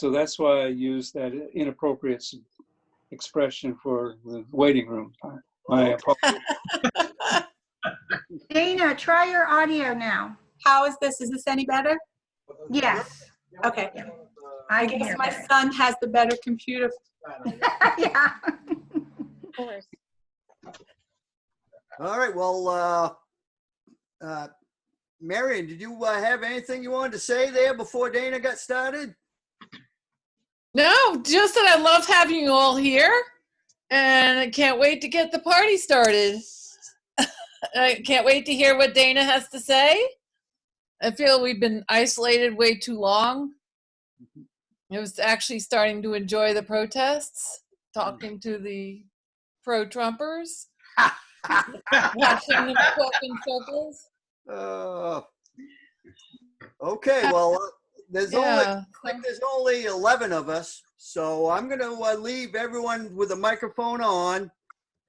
So that's why I use that inappropriate expression for the waiting room. My apologies. Dana, try your audio now. How is this? Is this any better? Yes. Okay. I I can guess hear my better. son has the better computer. Yeah. Of course. All right, well, Marion, did you have anything you wanted to say there before Dana got started? No, just that I love having you all here, and I can't wait to get the party started. I can't wait to hear what Dana has to say. I feel we've been isolated way too long. I was actually starting to enjoy the protests, talking to the pro-Trumpers, watching them talk in circles. Okay, well, there's Yeah. there's only 11 of us, so I'm going to leave everyone with a microphone on,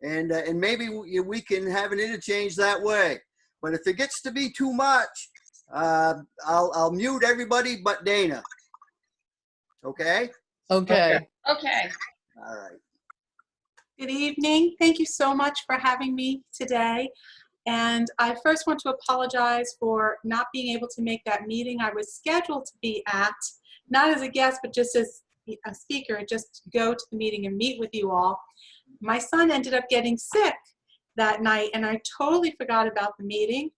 and maybe we can have an interchange that way. But if it gets to be too much, I'll mute everybody but Dana. Okay? Okay. Okay. All right. Good evening. Thank you so much for having me today. And I first want to apologize for not being able to make that meeting I was scheduled to be at, not as a guest, but just as a speaker, just go to the meeting and meet with you all. My son ended up getting sick that night, and I totally forgot about the meeting,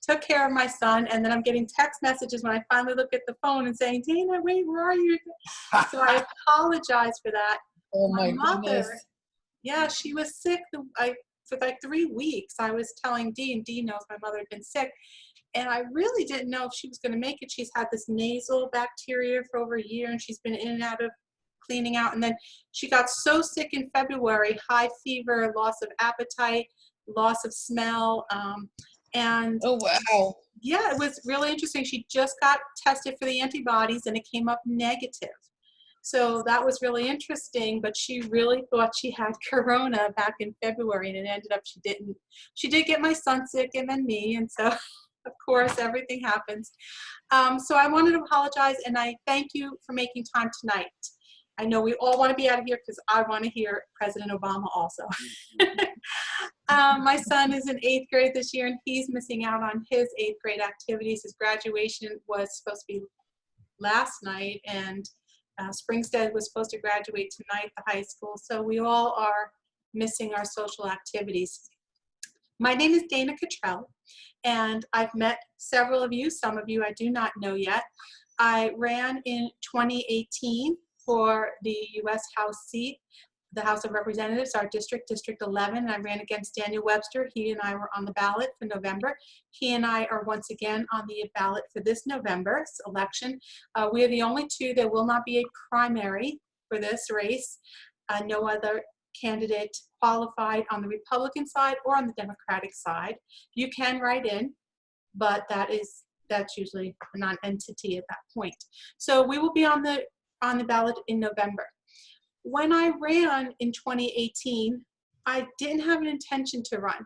took care of my son, and then I'm getting text messages when I finally look at the phone and saying, Dana, wait, where are you? So I apologize for that. Oh my mother, goodness. yeah, she was sick for like 3 weeks. I was telling Dee, and Dee knows my mother had been sick, and I really didn't know if she was going to make it. She's had this nasal bacteria for over a year, and she's been in and out of cleaning out. And then she got so sick in February, high fever, loss of appetite, loss of smell. And Oh, wow. yeah, it was really interesting. She just got tested for the antibodies, and it came up negative. So that was really interesting, but she really thought she had corona back in February, and it ended up she didn't. She did get my son sick and then me, and so of course everything happens. So I wanted to apologize, and I thank you for making time tonight. I know we all want to be out of here because I want to hear President Obama also. My son is in 8th grade this year, and he's missing out on his 8th grade activities. His graduation was supposed to be last night, and Springstead was supposed to graduate tonight, the high school, so we all are missing our social activities. My name is Dana Cottrell, and I've met several of you. Some of you I do not know yet. I ran in 2018 for the U.S. House seat, the House of Representatives, our district, District 11. I ran against Daniel Webster. He and I were on the ballot for November. He and I are once again on the ballot for this November's election. We are the only two. There will not be a primary for this race. No other candidate qualified on the Republican side or on the Democratic side. You can write in, but that's usually a non-entity at that point. So we will be on the ballot in November. When I ran in 2018, I didn't have an intention to run.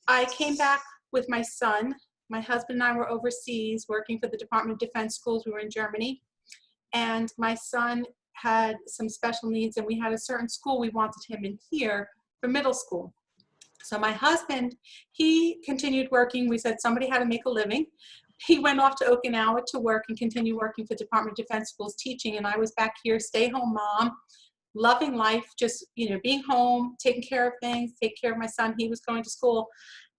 I came back with my son. My husband and I were overseas working for the Department of Defense schools. We were in Germany. And my son had some special needs, and we had a certain school we wanted him in here for middle school. So my husband, he continued working. We said somebody had to make a living. He went off to Okinawa to work and continue working for Department of Defense schools teaching, and I was back here, stay-home mom, loving life, just, you know, being home, taking care of things, take care of my son. He was going to school.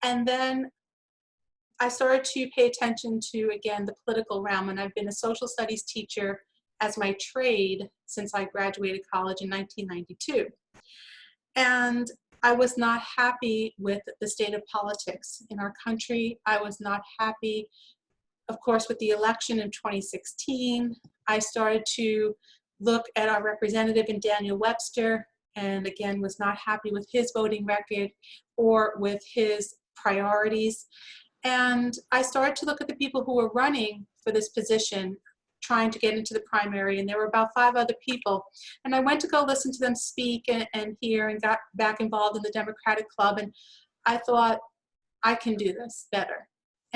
And then I started to pay attention to, again, the political realm, and I've been a social studies teacher as my trade since I graduated college in 1992. And I was not happy with the state of politics in our country. I was not happy, of course, with the election in 2016. I started to look at our representative in Daniel Webster, and again, was not happy with his voting record or with his priorities. And I started to look at the people who were running for this position, trying to get into the primary, and there were about 5 other people. And I went to go listen to them speak and hear, and got back involved in the Democratic Club, and I thought, I can do this better.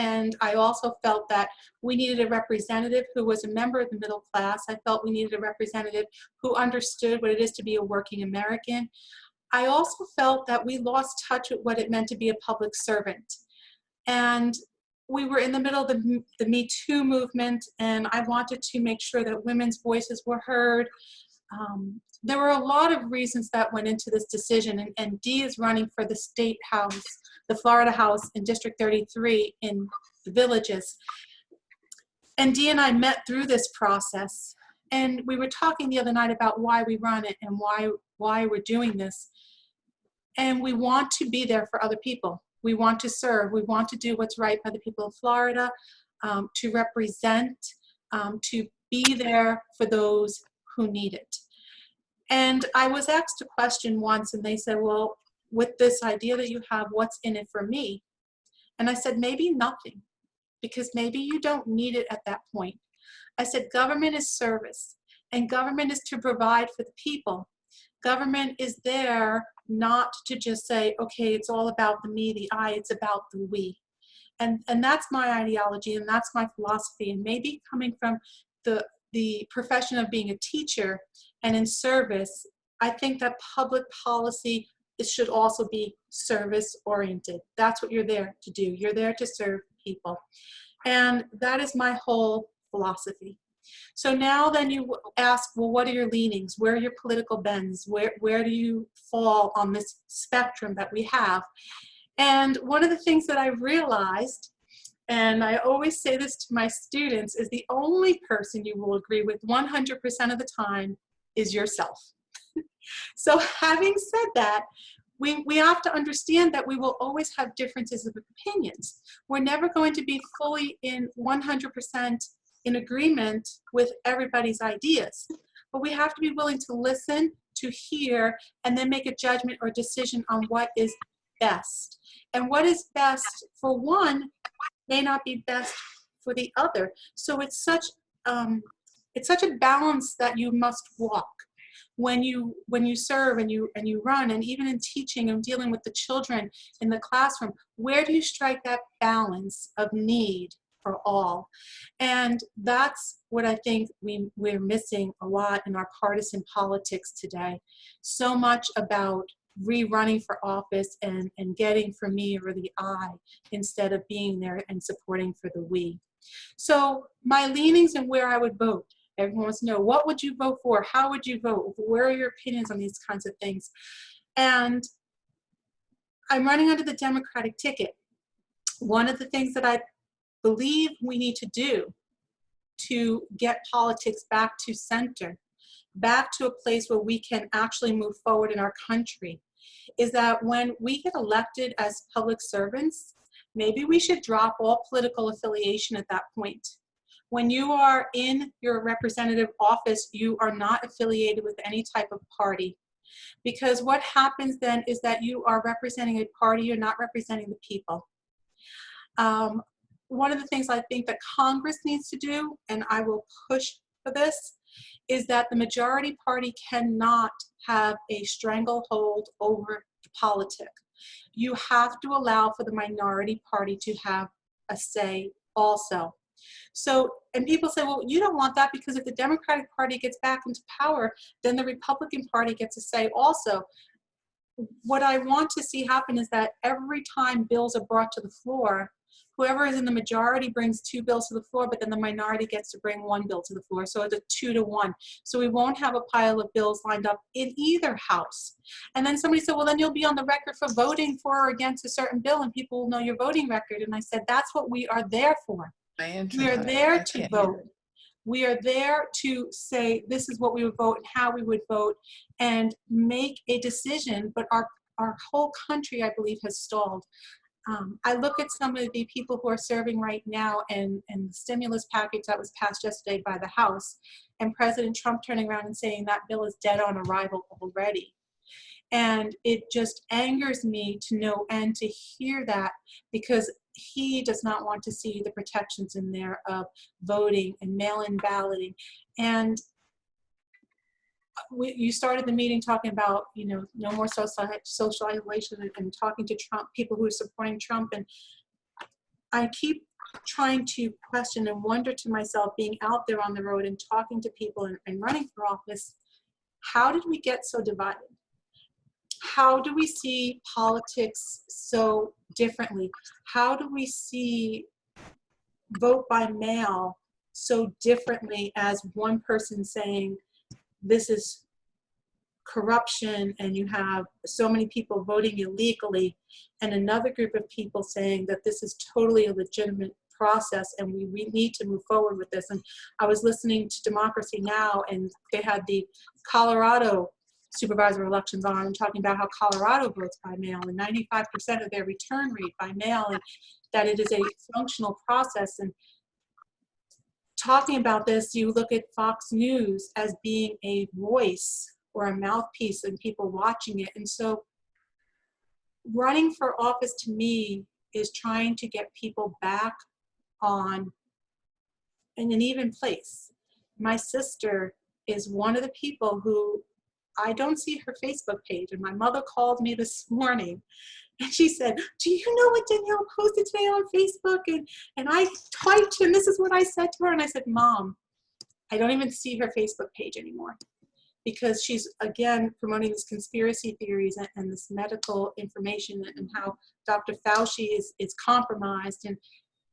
And I also felt that we needed a representative who was a member of the middle class. I felt we needed a representative who understood what it is to be a working American. I also felt that we lost touch with what it meant to be a public servant. And we were in the middle of the Me Too movement, and I wanted to make sure that women's voices were heard. There were a lot of reasons that went into this decision, and Dee is running for the state house, the Florida House in District 33 in the Villages. And Dee and I met through this process, and we were talking the other night about why we run it and why we're doing this. And we want to be there for other people. We want to serve. We want to do what's right by the people of Florida, to represent, to be there for those who need it. And I was asked a question once, and they said, well, with this idea that you have, what's in it for me? And I said, maybe nothing, because maybe you don't need it at that point. I said, government is service, and government is to provide for the people. Government is there not to just say, okay, it's all about the me, the I, it's about the we. And that's my ideology, and that's my philosophy. And maybe coming from the profession of being a teacher and in service, I think that public policy should also be service oriented. That's what you're there to do. You're there to serve people. And that is my whole philosophy. So now then you ask, well, what are your leanings? Where are your political bends? Where do you fall on this spectrum that we have? And one of the things that I realized, and I always say this to my students, is the only person you will agree with 100% of the time is yourself. So having said that, we have to understand that we will always have differences of opinions. We're never going to be fully in 100% in agreement with everybody's ideas, but we have to be willing to listen, to hear, and then make a judgment or decision on what is best. And what is best for one may not be best for the other. So it's such a balance that you must walk when you serve and you run, and even in teaching and dealing with the children in the classroom. Where do you strike that balance of need for all? And that's what I think we're missing a lot in our partisan politics today. So much about rerunning for office and getting for me or the I, instead of being there and supporting for the we. So my leanings and where I would vote. Everyone wants to know, what would you vote for? How would you vote? Where are your opinions on these kinds of things? And I'm running under the Democratic ticket. One of the things that I believe we need to do to get politics back to center, back to a place where we can actually move forward in our country, is that when we get elected as public servants, maybe we should drop all political affiliation at that point. When you are in your representative office, you are not affiliated with any type of party. Because what happens then is that you are representing a party, you're not representing the people. One of the things I think that Congress needs to do, and I will push for this, is that the majority party cannot have a stranglehold over the politic. You have to allow for the minority party to have a say also. So, and people say, well, you don't want that, because if the Democratic Party gets back into power, then the Republican Party gets a say also. What I want to see happen is that every time bills are brought to the floor, whoever is in the majority brings 2 bills to the floor, but then the minority gets to bring 1 bill to the floor. So it's a 2-to-1. So we won't have a pile of bills lined up in either house. And then somebody said, well, then you'll be on the record for voting for or against a certain bill, and people will know your voting record. And I said, that's what we are there for. We are there to vote. We are there to say this is what we would vote and how we would vote and make a decision. But our whole country, I believe, has stalled. I look at some of the people who are serving right now and the stimulus package that was passed yesterday by the House, and President Trump turning around and saying that bill is dead on arrival already. And it just angers me to know and to hear that, because he does not want to see the protections in there of voting and mail-in balloting. And you started the meeting talking about, you know, no more social isolation and talking to Trump, people who are supporting Trump. And I keep trying to question and wonder to myself, being out there on the road and talking to people and running for office, how did we get so divided? How do we see politics so differently? How do we see vote by mail so differently, as one person saying this is corruption and you have so many people voting illegally, and another group of people saying that this is totally a legitimate process and we need to move forward with this. And I was listening to Democracy Now! And they had the Colorado supervisor elections on and talking about how Colorado votes by mail and 95% of their return rate by mail, and that it is a functional process. And talking about this, you look at Fox News as being a voice or a mouthpiece and people watching it. And so running for office to me is trying to get people back on in an even place. My sister is one of the people who, I don't see her Facebook page, and my mother called me this morning and she said, do you know what Danielle posted today on Facebook? And I typed, and this is what I said to her. And I said, Mom, I don't even see her Facebook page anymore, because she's, again, promoting this conspiracy theories and this medical information and how Dr. Fauci is compromised.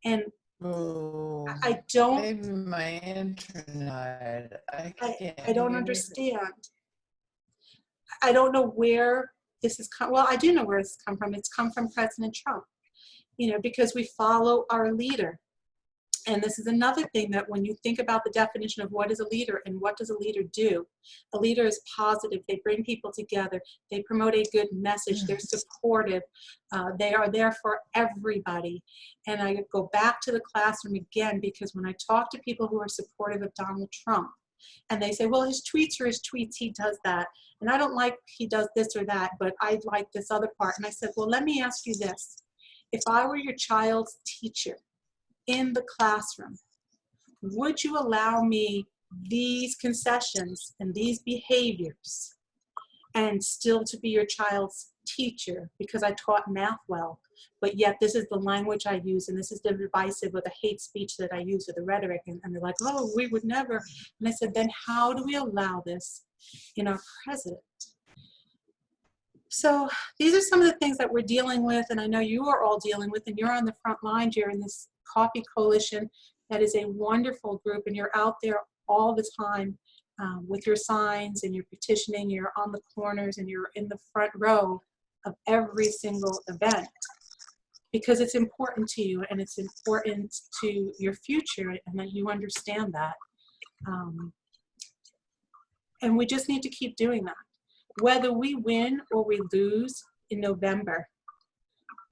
And Oh, I don't, maybe my internet. I don't understand. I don't know where this has come. Well, I do know where it's come from. It's come from President Trump, because we follow our leader. And this is another thing, that when you think about the definition of what is a leader and what does a leader do, a leader is positive. They bring people together. They promote a good message. They're supportive. They are there for everybody. And I go back to the classroom again, because when I talk to people who are supportive of Donald Trump, and they say, well, his tweets are his tweets, he does that. And I don't like he does this or that, but I like this other part. And I said, well, let me ask you this. If I were your child's teacher in the classroom, would you allow me these concessions and these behaviors and still to be your child's teacher because I taught math well, but yet this is the language I use and this is the divisive or the hate speech that I use or the rhetoric? And they're like, oh, we would never. And I said, then how do we allow this in our president? So these are some of the things that we're dealing with, and I know you are all dealing with, and you're on the front lines. You're in this Coffee Coalition that is a wonderful group, and you're out there all the time with your signs and you're petitioning. You're on the corners and you're in the front row of every single event because it's important to you and it's important to your future, and that you understand that. And we just need to keep doing that. Whether we win or we lose in November,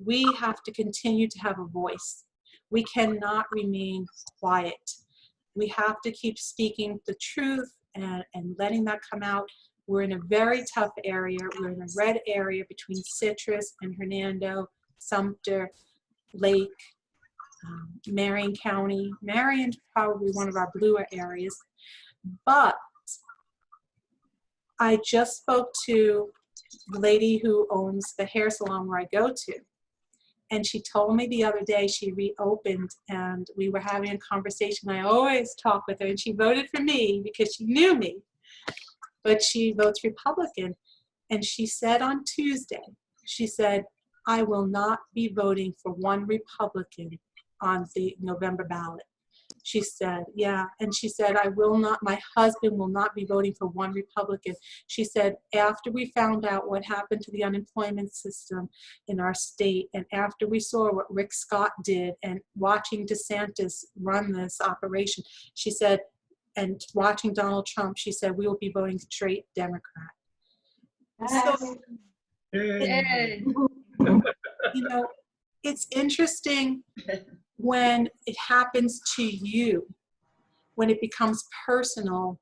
we have to continue to have a voice. We cannot remain quiet. We have to keep speaking the truth and letting that come out. We're in a very tough area. We're in a red area between Citrus and Hernando, Sumter, Lake, Marion County. Marion's probably one of our bluer areas. But I just spoke to the lady who owns the hair salon where I go to. And she told me the other day she reopened and we were having a conversation. I always talk with her, and she voted for me because she knew me, but she votes Republican. And she said on Tuesday, she said, I will not be voting for one Republican on the November ballot. She said, yeah. And she said, I will not, my husband will not be voting for one Republican. She said, after we found out what happened to the unemployment system in our state, and after we saw what Rick Scott did and watching DeSantis run this operation, she said, and watching Donald Trump, she said, we will be voting straight Democrat. So, it's interesting when it happens to you, when it becomes personal,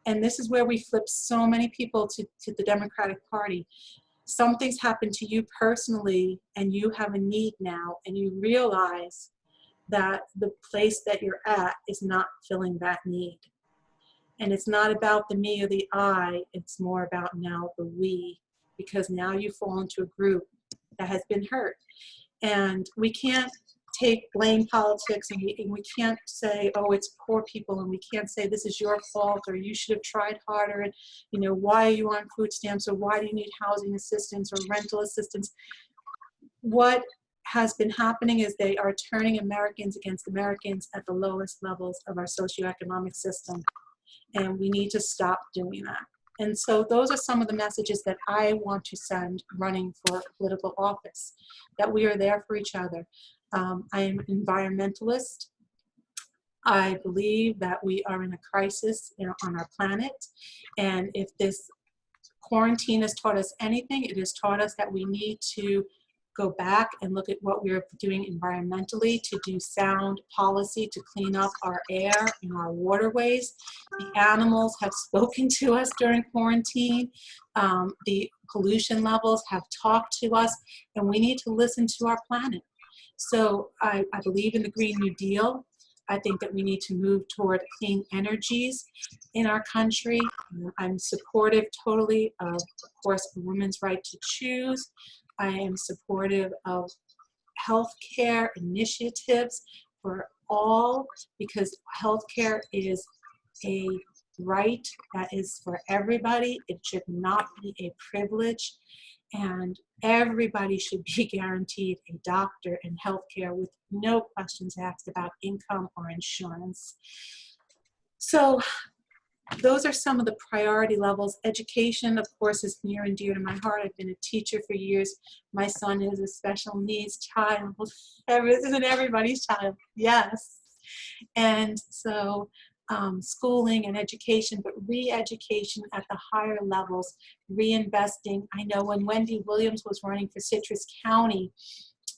and this is where we flip so many people to the Democratic Party. Something's happened to you personally, and you have a need now, and you realize that the place that you're at is not filling that need. And it's not about the me or the I, it's more about now the we, because now you fall into a group that has been hurt. And we can't take blame politics, and we can't say, oh, it's poor people, and we can't say this is your fault, or you should have tried harder, and why are you on food stamps, or why do you need housing assistance or rental assistance. What has been happening is they are turning Americans against Americans at the lowest levels of our socioeconomic system, and we need to stop doing that. And so those are some of the messages that I want to send running for political office, that we are there for each other. I am an environmentalist. I believe that we are in a crisis on our planet. And if this quarantine has taught us anything, it has taught us that we need to go back and look at what we're doing environmentally, to do sound policy, to clean up our air and our waterways. The animals have spoken to us during quarantine. The pollution levels have talked to us, and we need to listen to our planet. So I believe in the Green New Deal. I think that we need to move toward clean energies in our country. I'm supportive totally of course, a woman's right to choose. I am supportive of healthcare initiatives for all, because healthcare is a right that is for everybody. It should not be a privilege, and everybody should be guaranteed a doctor and healthcare with no questions asked about income or insurance. So those are some of the priority levels. Education, of course, is near and dear to my heart. I've been a teacher for years. My son is a special needs child. Isn't everybody's child? Yes. And so schooling and education, but re-education at the higher levels, reinvesting. I know when Wendy Williams was running for Citrus County,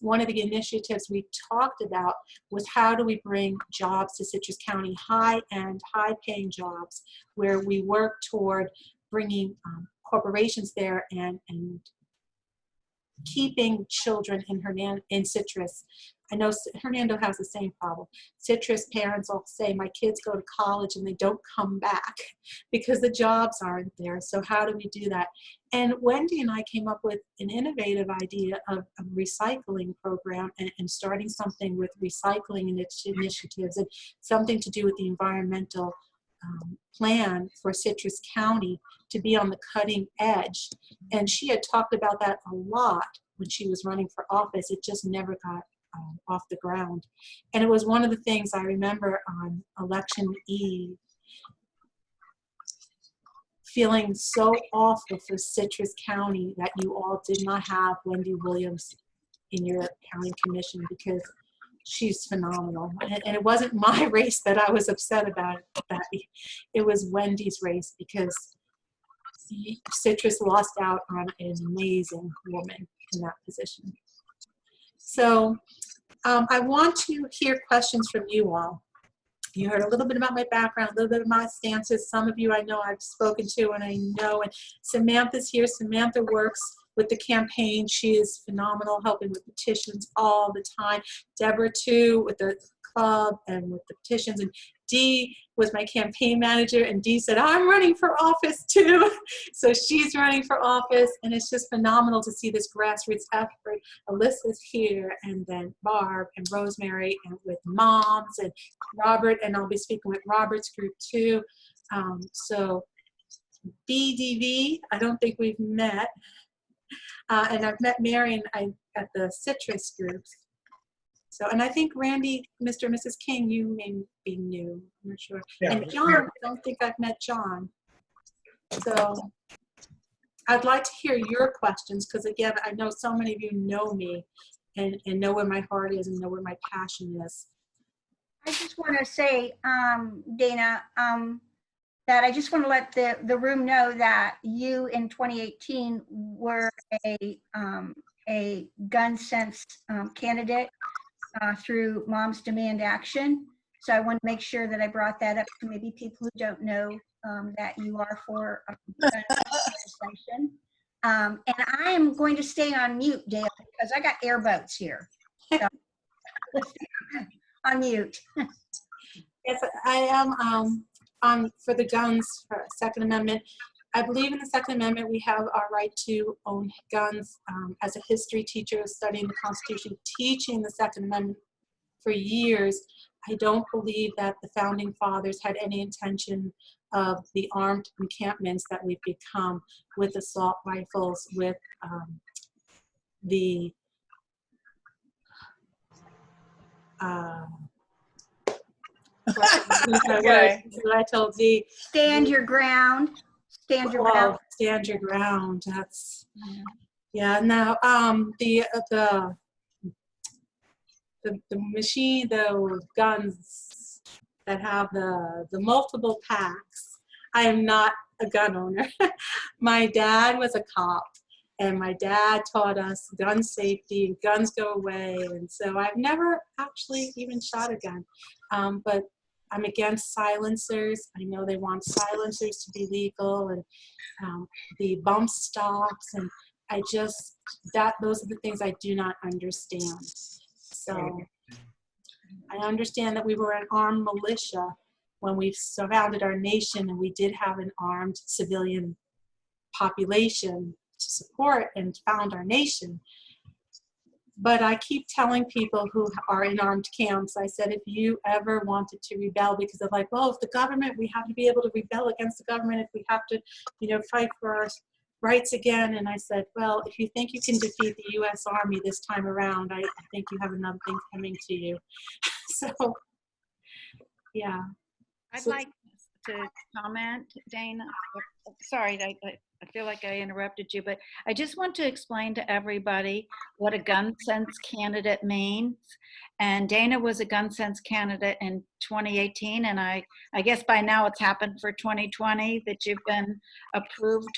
one of the initiatives we talked about was how do we bring jobs to Citrus County, high-end, high-paying jobs, where we work toward bringing corporations there and keeping children in Citrus. I know Hernando has the same problem. Citrus parents will say, my kids go to college and they don't come back because the jobs aren't there. So how do we do that? And Wendy and I came up with an innovative idea of a recycling program and starting something with recycling initiatives and something to do with the environmental plan for Citrus County to be on the cutting edge. And she had talked about that a lot when she was running for office. It just never got off the ground. And it was one of the things I remember on election eve, feeling so awful for Citrus County that you all did not have Wendy Williams in your county commission, because she's phenomenal. And it wasn't my race that I was upset about. It was Wendy's race, because Citrus lost out on an amazing woman in that position. So I want to hear questions from you all. You heard a little bit about my background, a little bit of my stances. Some of you I know I've spoken to, and I know, and Samantha's here. Samantha works with the campaign. She is phenomenal, helping with petitions all the time. Deborah too, with the club and with the petitions. And Dee was my campaign manager, and Dee said, I'm running for office too. So she's running for office, and it's just phenomenal to see this grassroots effort. Alyssa's here, and then Barb and Rosemary, and with moms, and Robert, and I'll be speaking with Robert's group too. So BDV, I don't think we've met. And I've met Marion at the Citrus groups. So, and I think Randy, Mr. and Mrs. King, you may be new, I'm not sure. Yeah, and John, I don't think I've met John. So I'd like to hear your questions, because again, I know so many of you know me and know where my heart is and know where my passion is. I just want to say, Dana, that I just want to let the room know that you in 2018 were a gun sense candidate through Moms Demand Action. So I want to make sure that I brought that up to maybe people who don't know that you are for gun legislation. And I am going to stay on mute, Dale, because I got airboats here. So on mute. Yes, I am for the guns, for Second Amendment. I believe in the Second Amendment, we have our right to own guns. As a history teacher studying the Constitution, teaching the Second Amendment for years, I don't believe that the founding fathers had any intention of the armed encampments that we've become with assault rifles, with the Okay. what I told Dee. Stand your ground. Stand your ground. Oh, stand your ground. That's yeah. Now the machine, the guns that have the multiple packs. I am not a gun owner. My dad was a cop, and my dad taught us gun safety and guns go away. And so I've never actually even shot a gun, but I'm against silencers. I know they want silencers to be legal, and the bump stocks, and I just those are the things I do not understand. So I understand that we were an armed militia when we surrounded our nation, and we did have an armed civilian population to support and found our nation. But I keep telling people who are in armed camps, I said, if you ever wanted to rebel, because they're like, well, if the government, we have to be able to rebel against the government, if we have to, fight for our rights again. And I said, well, if you think you can defeat the U.S. Army this time around, I think you have another thing coming to you. So, yeah. I'd like to comment, Dana. Sorry, I feel like I interrupted you, but I just want to explain to everybody what a gun sense candidate means. And Dana was a gun sense candidate in 2018, and I guess by now it's happened for 2020 that you've been approved.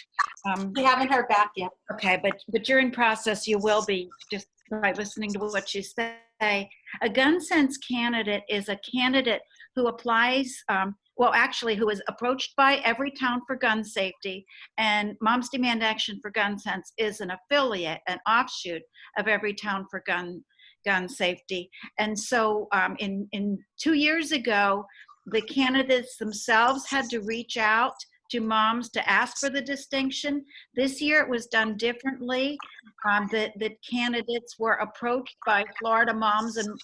We haven't heard back yet. Okay, but you're in process. You will be, just by listening to what you say. A gun sense candidate is a candidate who applies, who is approached by Every Town for Gun Safety, and Moms Demand Action for Gun Sense is an affiliate, an offshoot of Every Town for Gun Safety. And so in 2 years ago, the candidates themselves had to reach out to moms to ask for the distinction. This year it was done differently. The candidates were approached by Florida moms and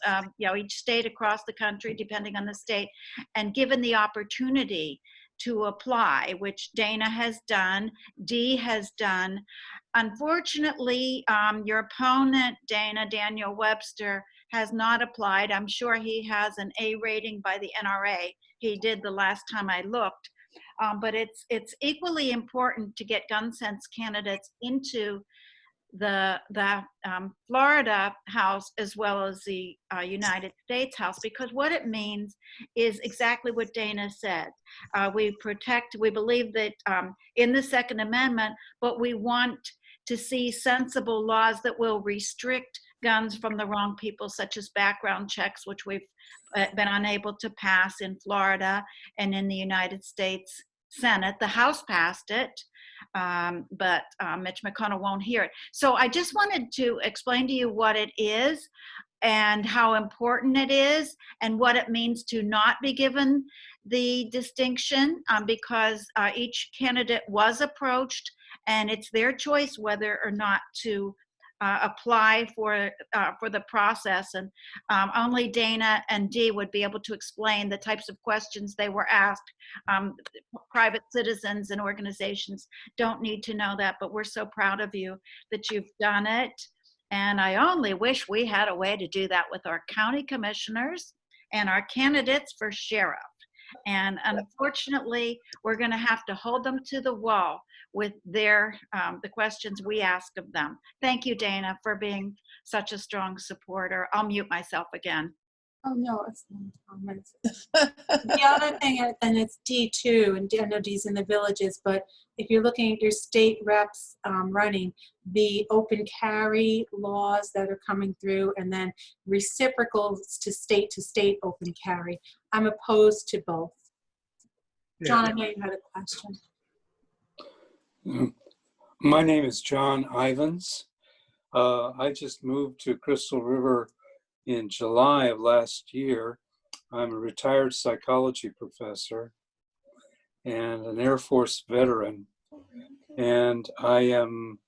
each state across the country, depending on the state, and given the opportunity to apply, which Dana has done, Dee has done. Unfortunately, your opponent, Daniel Webster, has not applied. I'm sure he has an A rating by the NRA. He did the last time I looked. But it's equally important to get gun sense candidates into the Florida House as well as the United States House, because what it means is exactly what Dana said. We believe that in the Second Amendment, but we want to see sensible laws that will restrict guns from the wrong people, such as background checks, which we've been unable to pass in Florida and in the United States Senate. The House passed it, but Mitch McConnell won't hear it. So I just wanted to explain to you what it is and how important it is and what it means to not be given the distinction, because each candidate was approached, and it's their choice whether or not to apply for the process, and only Dana and Dee would be able to explain the types of questions they were asked. Private citizens and organizations don't need to know that, but we're so proud of you that you've done it. And I only wish we had a way to do that with our county commissioners and our candidates for sheriff. And unfortunately, we're going to have to hold them to the wall with the questions we ask of them. Thank you, Dana, for being such a strong supporter. I'll mute myself again. Oh, no, it's not comments. The other thing, and it's D2, and I know D's in the villages, but if you're looking at your state reps running, the open carry laws that are coming through, and then reciprocals to state open carry, I'm opposed to both. Yeah. John, I know you had a question. My name is John Ivans. I just moved to Crystal River in July of last year. I'm a retired psychology professor and an Air Force veteran. And I am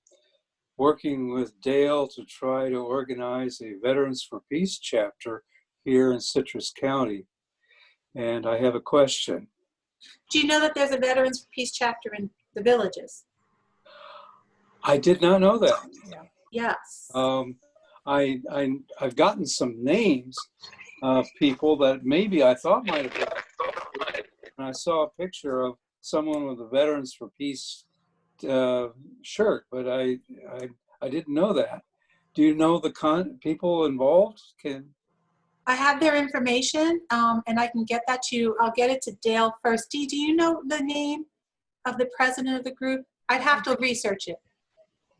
working with Dale to try to organize a Veterans for Peace chapter here in Citrus County. And I have a question. Do you know that there's a Veterans for Peace chapter in the villages? I did not know that. Yes. I've gotten some names of people that maybe I thought might have been. And I saw a picture of someone with a Veterans for Peace shirt, but I didn't know that. Do you know the people involved? I have their information, and I can get that to you. I'll get it to Dale first. Do you know the name of the president of the group? I'd have to research it.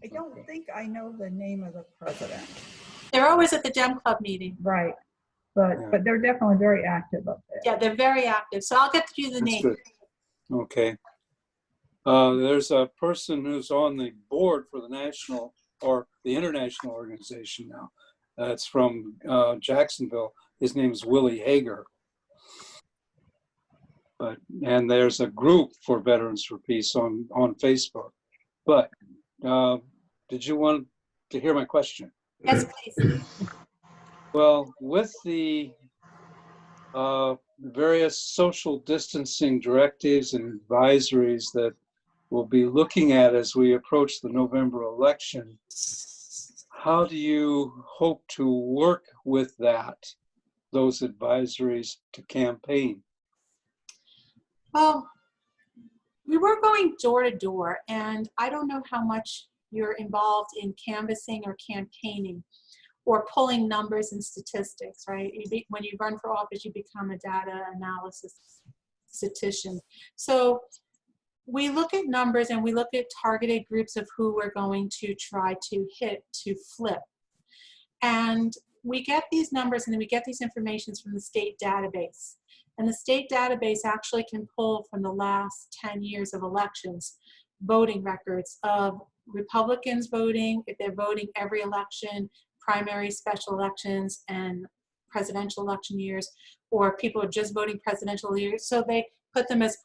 I don't think I know the name of the president. They're always at the Dem Club meeting. Right. But they're definitely very active up there. Yeah, they're very active. So I'll get you the That's name. good. Okay. There's a person who's on the board for the national or the international organization now. That's from Jacksonville. His name is Willie Hager. And there's a group for Veterans for Peace on Facebook. But did you want to hear my question? Yes, please. Well, with the various social distancing directives and advisories that we'll be looking at as we approach the November election, how do you hope to work with those advisories to campaign? Well, we were going door to door, and I don't know how much you're involved in canvassing or campaigning or pulling numbers and statistics, right? When you run for office, you become a data analysis statistician. So we look at numbers and we look at targeted groups of who we're going to try to hit to flip. And we get these numbers and then we get these informations from the state database. And the state database actually can pull from the last 10 years of elections, voting records of Republicans voting, if they're voting every election, primary, special elections, and presidential election years, or people are just voting presidential years. So they put them as,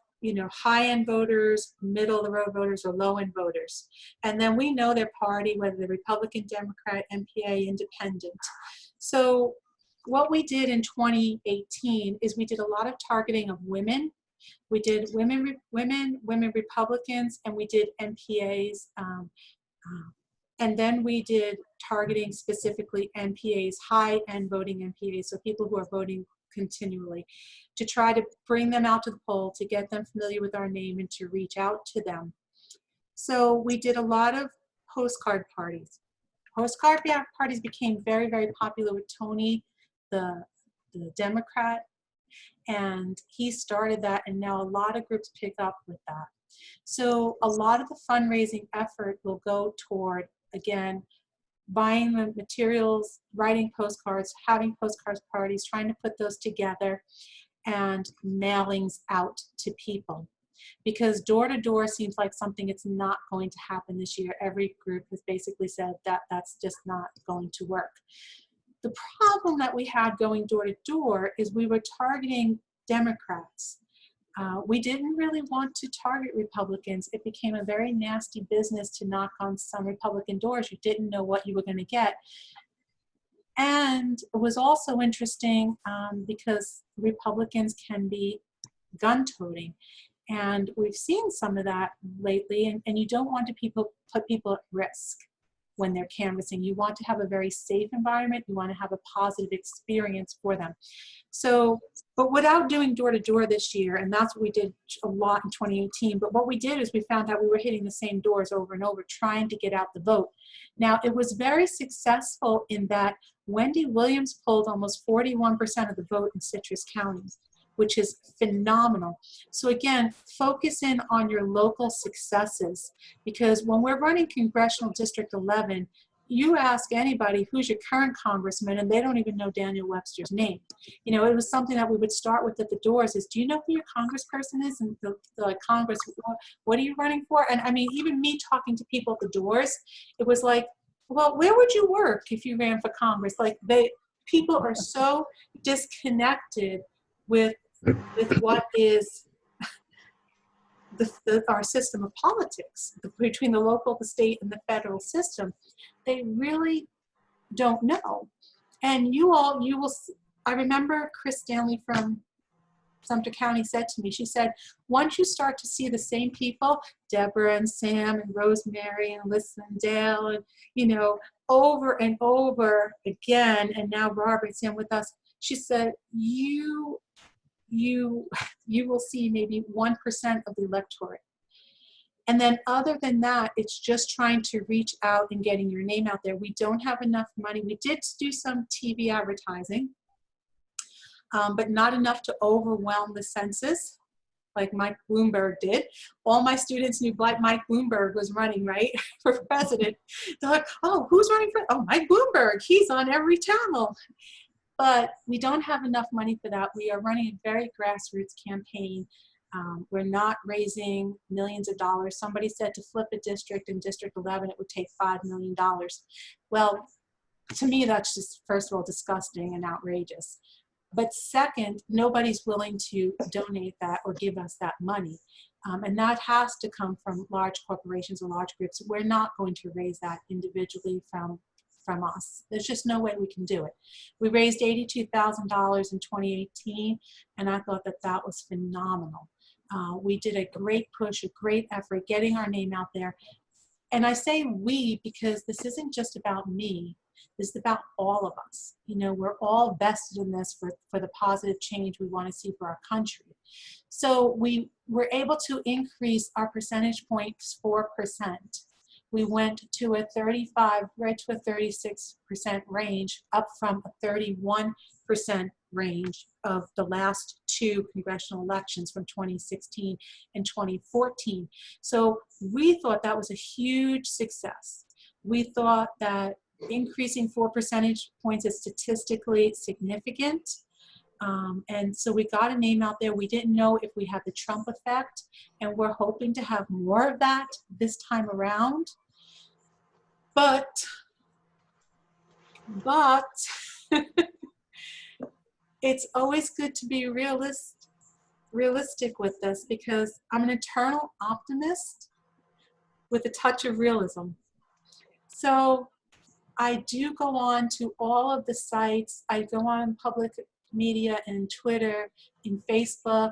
high-end voters, middle-of-the-road voters, or low-end voters. And then we know their party, whether they're Republican, Democrat, MPA, Independent. So what we did in 2018 is we did a lot of targeting of women. We did women Republicans, and we did MPAs. And then we did targeting specifically MPAs, high-end voting MPAs, so people who are voting continually, to try to bring them out to the poll, to get them familiar with our name and to reach out to them. So we did a lot of postcard parties. Postcard parties became very, very popular with Tony, the Democrat, and he started that, and now a lot of groups pick up with that. So a lot of the fundraising effort will go toward, again, buying the materials, writing postcards, having postcards parties, trying to put those together, and mailings out to people. Because door to door seems like something it's not going to happen this year. Every group has basically said that that's just not going to work. The problem that we had going door to door is we were targeting Democrats. We didn't really want to target Republicans. It became a very nasty business to knock on some Republican doors. You didn't know what you were going to get. And it was also interesting because Republicans can be gun-toting. And we've seen some of that lately. And you don't want to put people at risk when they're canvassing. You want to have a very safe environment. You want to have a positive experience for them. So, but without doing door-to-door this year, and that's what we did a lot in 2018, but what we did is we found out we were hitting the same doors over and over, trying to get out the vote. Now, it was very successful in that Wendy Williams pulled almost 41% of the vote in Citrus County, which is phenomenal. So again, focus in on your local successes, because when we're running Congressional District 11, you ask anybody who's your current congressman and they don't even know Daniel Webster's name. It was something that we would start with at the doors is, do you know who your congressperson is? And the Congress, what are you running for? And I mean, even me talking to people at the doors, it was like, well, where would you work if you ran for Congress? Like people are so disconnected with what is our system of politics between the local, the state, and the federal system. They really don't know. And you will I remember Chris Stanley from Sumter County said to me, she said, once you start to see the same people, Deborah and Sam and Rosemary and Lisa and Dale, and, you know, over and over again, and now Robert's in with us, she said, you will see maybe 1% of the electorate. And then other than that, it's just trying to reach out and getting your name out there. We don't have enough money. We did do some TV advertising, but not enough to overwhelm the census like Mike Bloomberg did. All my students knew Mike Bloomberg was running, right, for president. They're like, oh, who's running for, oh, Mike Bloomberg, he's on every channel. But we don't have enough money for that. We are running a very grassroots campaign. We're not raising millions of dollars. Somebody said to flip a district in District 11, it would take $5 million. Well, to me, that's just, first of all, disgusting and outrageous. But second, nobody's willing to donate that or give us that money. And that has to come from large corporations or large groups. We're not going to raise that individually from us. There's just no way we can do it. We raised $82,000 in 2018, and I thought that that was phenomenal. We did a great push, a great effort, getting our name out there. And I say we because this isn't just about me. This is about all of us. You know, we're all vested in this for the positive change we want to see for our country. So we were able to increase our percentage points 4%. We went to a 35, right to a 36% range, up from a 31% range of the last two congressional elections from 2016 and 2014. So we thought that was a huge success. We thought that increasing 4 percentage points is statistically significant. And so we got a name out there. We didn't know if we had the Trump effect, and we're hoping to have more of that this time around. But it's always good to be realistic with this, because I'm an eternal optimist with a touch of realism. So I do go on to all of the sites. I go on public media and Twitter and Facebook,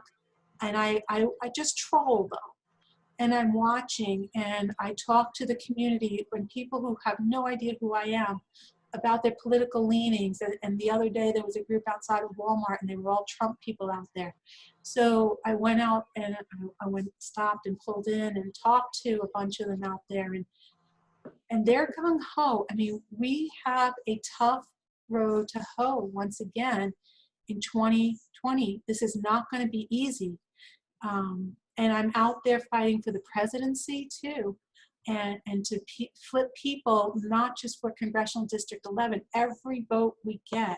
and I just troll though. And I'm watching, and I talk to the community and people who have no idea who I am about their political leanings. And the other day there was a group outside of Walmart, and they were all Trump people out there. So I went out and stopped and pulled in and talked to a bunch of them out there, and they're gung ho. I mean, we have a tough road to hoe once again in 2020. This is not going to be easy. And I'm out there fighting for the presidency too, and to flip people, not just for Congressional District 11. Every vote we get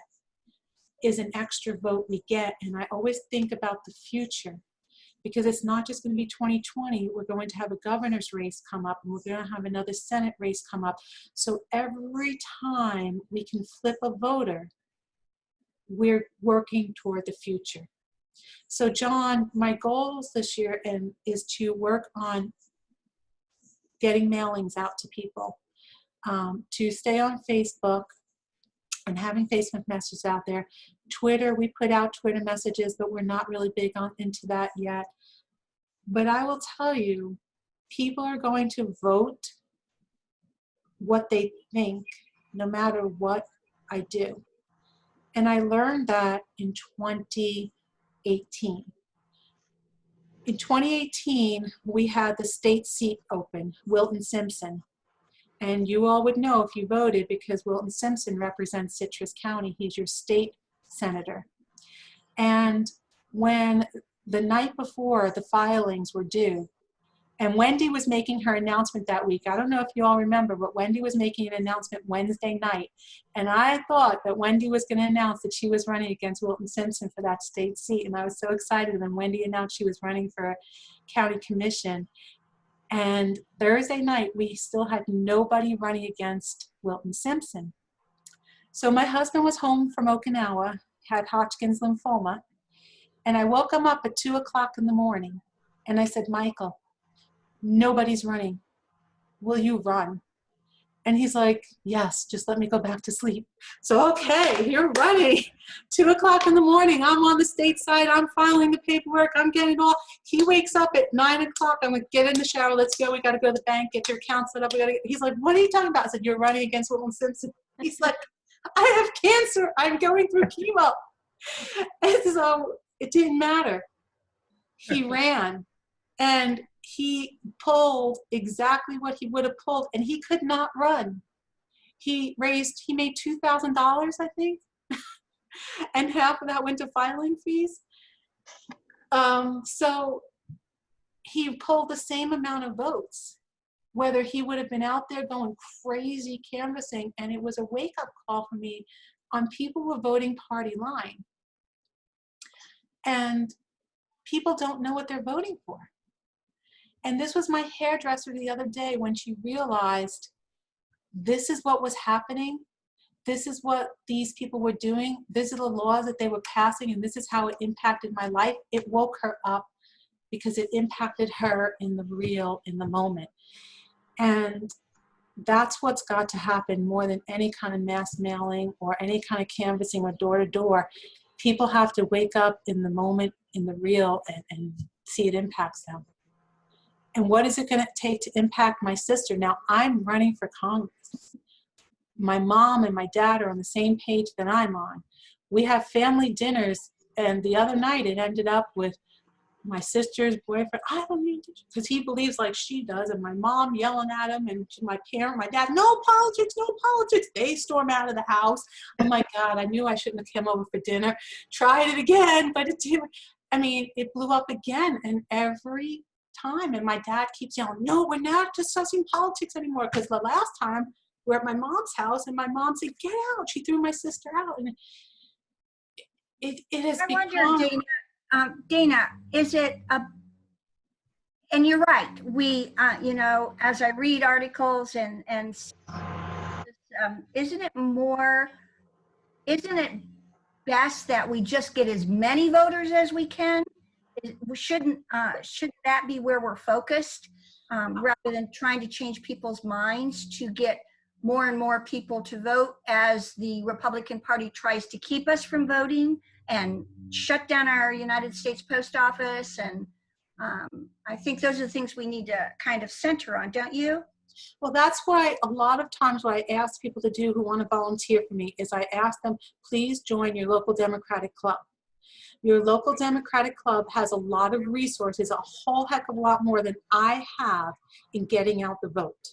is an extra vote we get. And I always think about the future, because it's not just going to be 2020. We're going to have a governor's race come up, and we're going to have another Senate race come up. So every time we can flip a voter, we're working toward the future. So John, my goals this year is to work on getting mailings out to people, to stay on Facebook and having Facebook messages out there. Twitter, we put out Twitter messages, but we're not really big into that yet. But I will tell you, people are going to vote what they think, no matter what I do. And I learned that in 2018. In 2018, we had the state seat open, Wilton Simpson. And you all would know if you voted, because Wilton Simpson represents Citrus County. He's your state senator. And when the night before the filings were due, and Wendy was making her announcement that week. I don't know if you all remember, but Wendy was making an announcement Wednesday night. And I thought that Wendy was going to announce that she was running against Wilton Simpson for that state seat. And I was so excited when Wendy announced she was running for county commission. And Thursday night, we still had nobody running against Wilton Simpson. So my husband was home from Okinawa, had Hodgkin's lymphoma. And I woke him up at 2 o'clock in the morning. And I said, Michael, nobody's running. Will you run? And he's like, yes, just let me go back to sleep. So, okay, you're running. 2 o'clock in the morning, I'm on the state side, I'm filing the paperwork, I'm getting all, he wakes up at 9 o'clock, I'm like, get in the shower, let's go, we gotta go to the bank, get your account set up, he's like, what are you talking about? I said, you're running against William Simpson. He's like, I have cancer, I'm going through chemo. And so it didn't matter. He ran, and he pulled exactly what he would have pulled, and he could not run. He made $2,000, I think, and half of that went to filing fees. So he pulled the same amount of votes, whether he would have been out there going crazy canvassing, and it was a wake-up call for me on people who were voting party line. And people don't know what they're voting for. And this was my hairdresser the other day when she realized this is what was happening. This is what these people were doing. These are the laws that they were passing, and this is how it impacted my life. It woke her up because it impacted her in the moment. And that's what's got to happen more than any kind of mass mailing or any kind of canvassing or door to door. People have to wake up in the moment, in the real, and see it impacts them. And what is it going to take to impact my sister? Now, I'm running for Congress. My mom and my dad are on the same page that I'm on. We have family dinners, and the other night it ended up with my sister's boyfriend. I don't need to, because he believes like she does, and my mom yelling at him, and my dad, no politics, no politics. They storm out of the house. Oh my God, I knew I shouldn't have come over for dinner. Tried it again, but it didn't. I mean, it blew up again, and every time, and my dad keeps yelling, no, we're not discussing politics anymore, because the last time we're at my mom's house, and my mom said, get out. She threw my sister out, and it has I become... wonder, Dana, is it and you're right, we, as I read articles and isn't it best that we just get as many voters as we can? Shouldn't that be where we're focused, rather than trying to change people's minds to get more and more people to vote, as the Republican Party tries to keep us from voting and shut down our United States Post Office? And I think those are the things we need to kind of center on, don't you? Well, that's why a lot of times what I ask people to do who want to volunteer for me is I ask them, please join your local Democratic club. Your local Democratic club has a lot of resources, a whole heck of a lot more than I have in getting out the vote.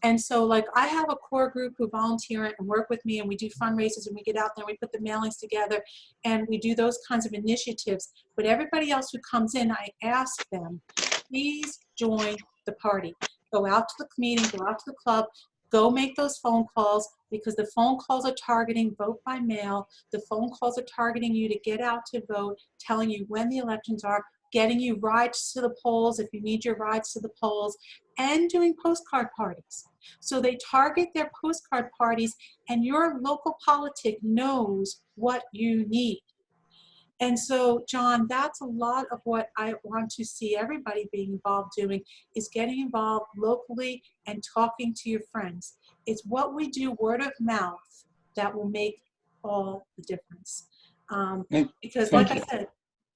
And so, like, I have a core group who volunteer and work with me, and we do fundraisers, and we get out there, and we put the mailings together, and we do those kinds of initiatives. But everybody else who comes in, I ask them, please join the party. Go out to the meeting, go out to the club, go make those phone calls, because the phone calls are targeting vote by mail. The phone calls are targeting you to get out to vote, telling you when the elections are, getting you rides to the polls if you need your rides to the polls, and doing postcard parties. So they target their postcard parties, and your local politic knows what you need. And so, John, that's a lot of what I want to see everybody being involved doing, is getting involved locally and talking to your friends. It's what we do word of mouth that will make all the difference. Because like I said,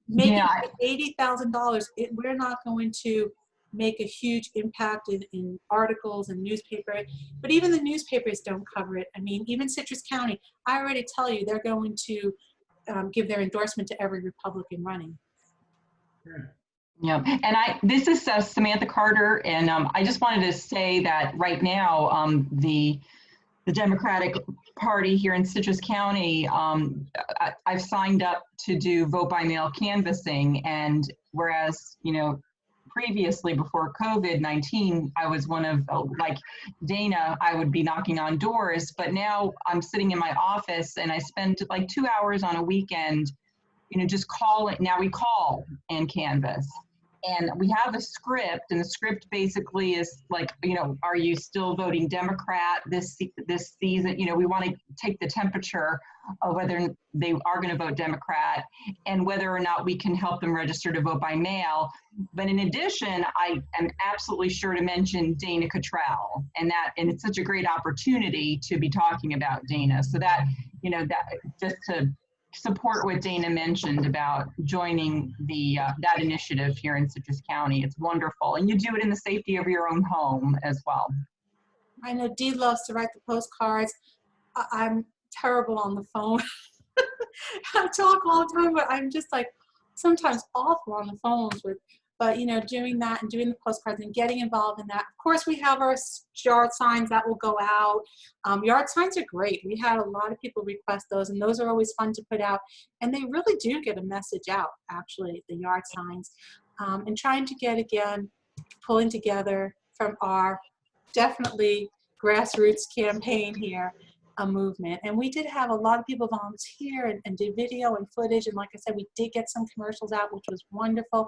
making $80,000, we're not going to make a huge impact in articles and newspaper, but even the newspapers don't cover it. I mean, even Citrus County, I already tell you, they're going to give their endorsement to every Republican running. Yeah, and this is Samantha Carter, and I just wanted to say that right now, the Democratic Party here in Citrus County, I've signed up to do vote by mail canvassing, and whereas, previously before COVID-19, I was one of, like Dana, I would be knocking on doors, but now I'm sitting in my office and I spend like 2 hours on a weekend, just calling. Now we call and canvass. And we have a script, and the script basically is like, are you still voting Democrat this season? We want to take the temperature of whether they are going to vote Democrat and whether or not we can help them register to vote by mail. But in addition, I am absolutely sure to mention Dana Cottrell, and it's such a great opportunity to be talking about Dana. So that, that just to support what Dana mentioned about joining that initiative here in Citrus County. It's wonderful. And you do it in the safety of your own home as well. I know Dee loves to write the postcards. I'm terrible on the phone. I talk all the time, but I'm just like sometimes awful on the phones but doing that and doing the postcards and getting involved in that. Of course, we have our yard signs that will go out. Yard signs are great. We had a lot of people request those, and those are always fun to put out. And they really do get a message out, actually, the yard signs. And trying to get, again, pulling together from our definitely grassroots campaign here, a movement. And we did have a lot of people volunteer and do video and footage. And like I said, we did get some commercials out, which was wonderful.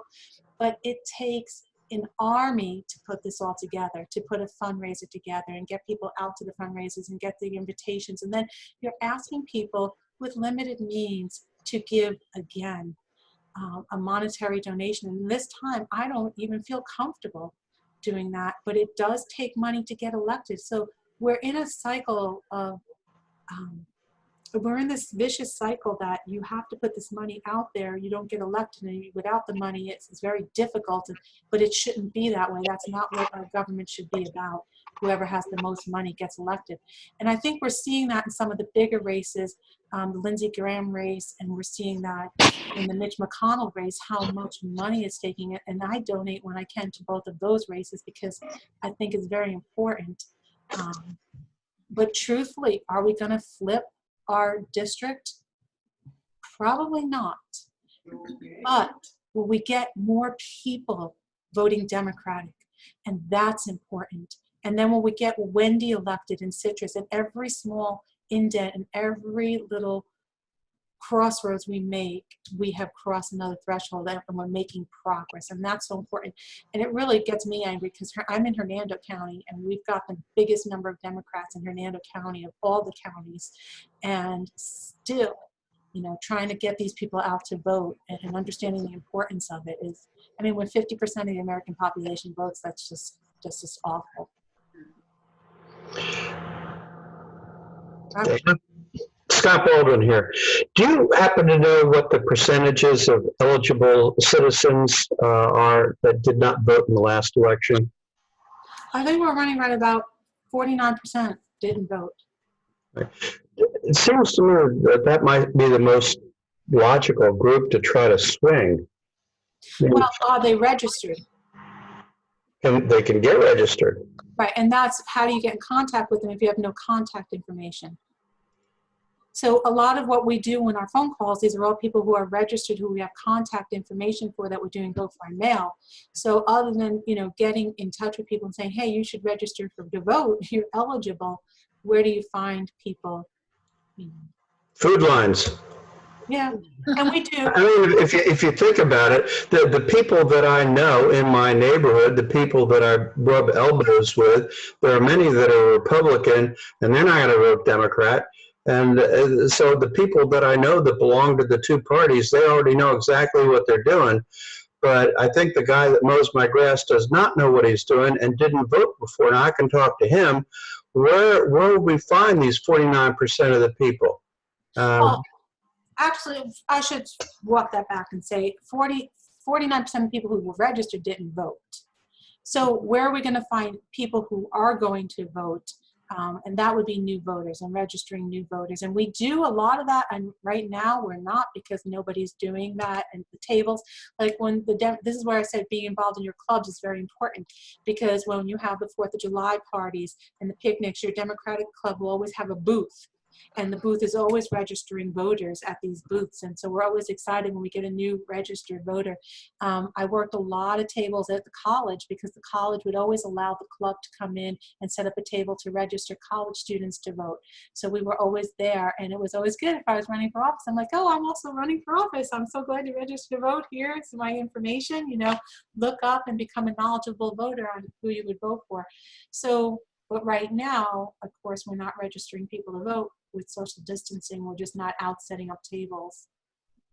But it takes an army to put this all together, to put a fundraiser together and get people out to the fundraisers and get the invitations. And then you're asking people with limited means to give again a monetary donation. And this time, I don't even feel comfortable doing that, but it does take money to get elected. So we're in a cycle of we're in this vicious cycle that you have to put this money out there. You don't get elected, and without the money, it's very difficult. But it shouldn't be that way. That's not what our government should be about. Whoever has the most money gets elected. And I think we're seeing that in some of the bigger races, the Lindsey Graham race, and we're seeing that in the Mitch McConnell race, how much money is taking it. And I donate when I can to both of those races because I think it's very important. But truthfully, are we going to flip our district? Probably not. But will we get more people voting Democratic? And that's important. And then will we get Wendy elected in Citrus, and every small indent and every little crossroads we make, we have crossed another threshold and we're making progress. And that's so important. And it really gets me angry because I'm in Hernando County and we've got the biggest number of Democrats in Hernando County of all the counties. And still, trying to get these people out to vote and understanding the importance of it is, when 50% of the American population votes, that's just awful. Scott Baldwin here. Do you happen to know what the percentages of eligible citizens are that did not vote in the last election? I think we're running right about 49% didn't vote. It seems to me that might be the most logical group to try to swing. Well, are they registered? And they can get registered. Right, and that's how do you get in contact with them if you have no contact information? So a lot of what we do in our phone calls, these are all people who are registered, who we have contact information for, that we're doing vote by mail. So other than, getting in touch with people and saying, hey, you should register to vote, you're eligible, where do you find people? Food lines. Yeah, and we do. If you think about it, the people that I know in my neighborhood, the people that I rub elbows with, there are many that are Republican, and they're not going to vote Democrat. And so the people that I know that belong to the two parties, they already know exactly what they're doing. But I think the guy that mows my grass does not know what he's doing and didn't vote before. Now I can talk to him. Where will we find these 49% of the people? Well, actually, I should walk that back and say 49% of people who were registered didn't vote. So where are we going to find people who are going to vote? And that would be new voters and registering new voters. And we do a lot of that. And right now we're not, because nobody's doing that. And the tables, like when this is where I said being involved in your clubs is very important, because when you have the 4th of July parties and the picnics, your Democratic club will always have a booth. And the booth is always registering voters at these booths. And so we're always excited when we get a new registered voter. I worked a lot of tables at the college because the college would always allow the club to come in and set up a table to register college students to vote. So we were always there, and it was always good if I was running for office. I'm like, oh, I'm also running for office. I'm so glad to register to vote. Here's my information, you know, look up and become a knowledgeable voter on who you would vote for. So, but right now, of course, we're not registering people to vote with social distancing. We're just not out setting up tables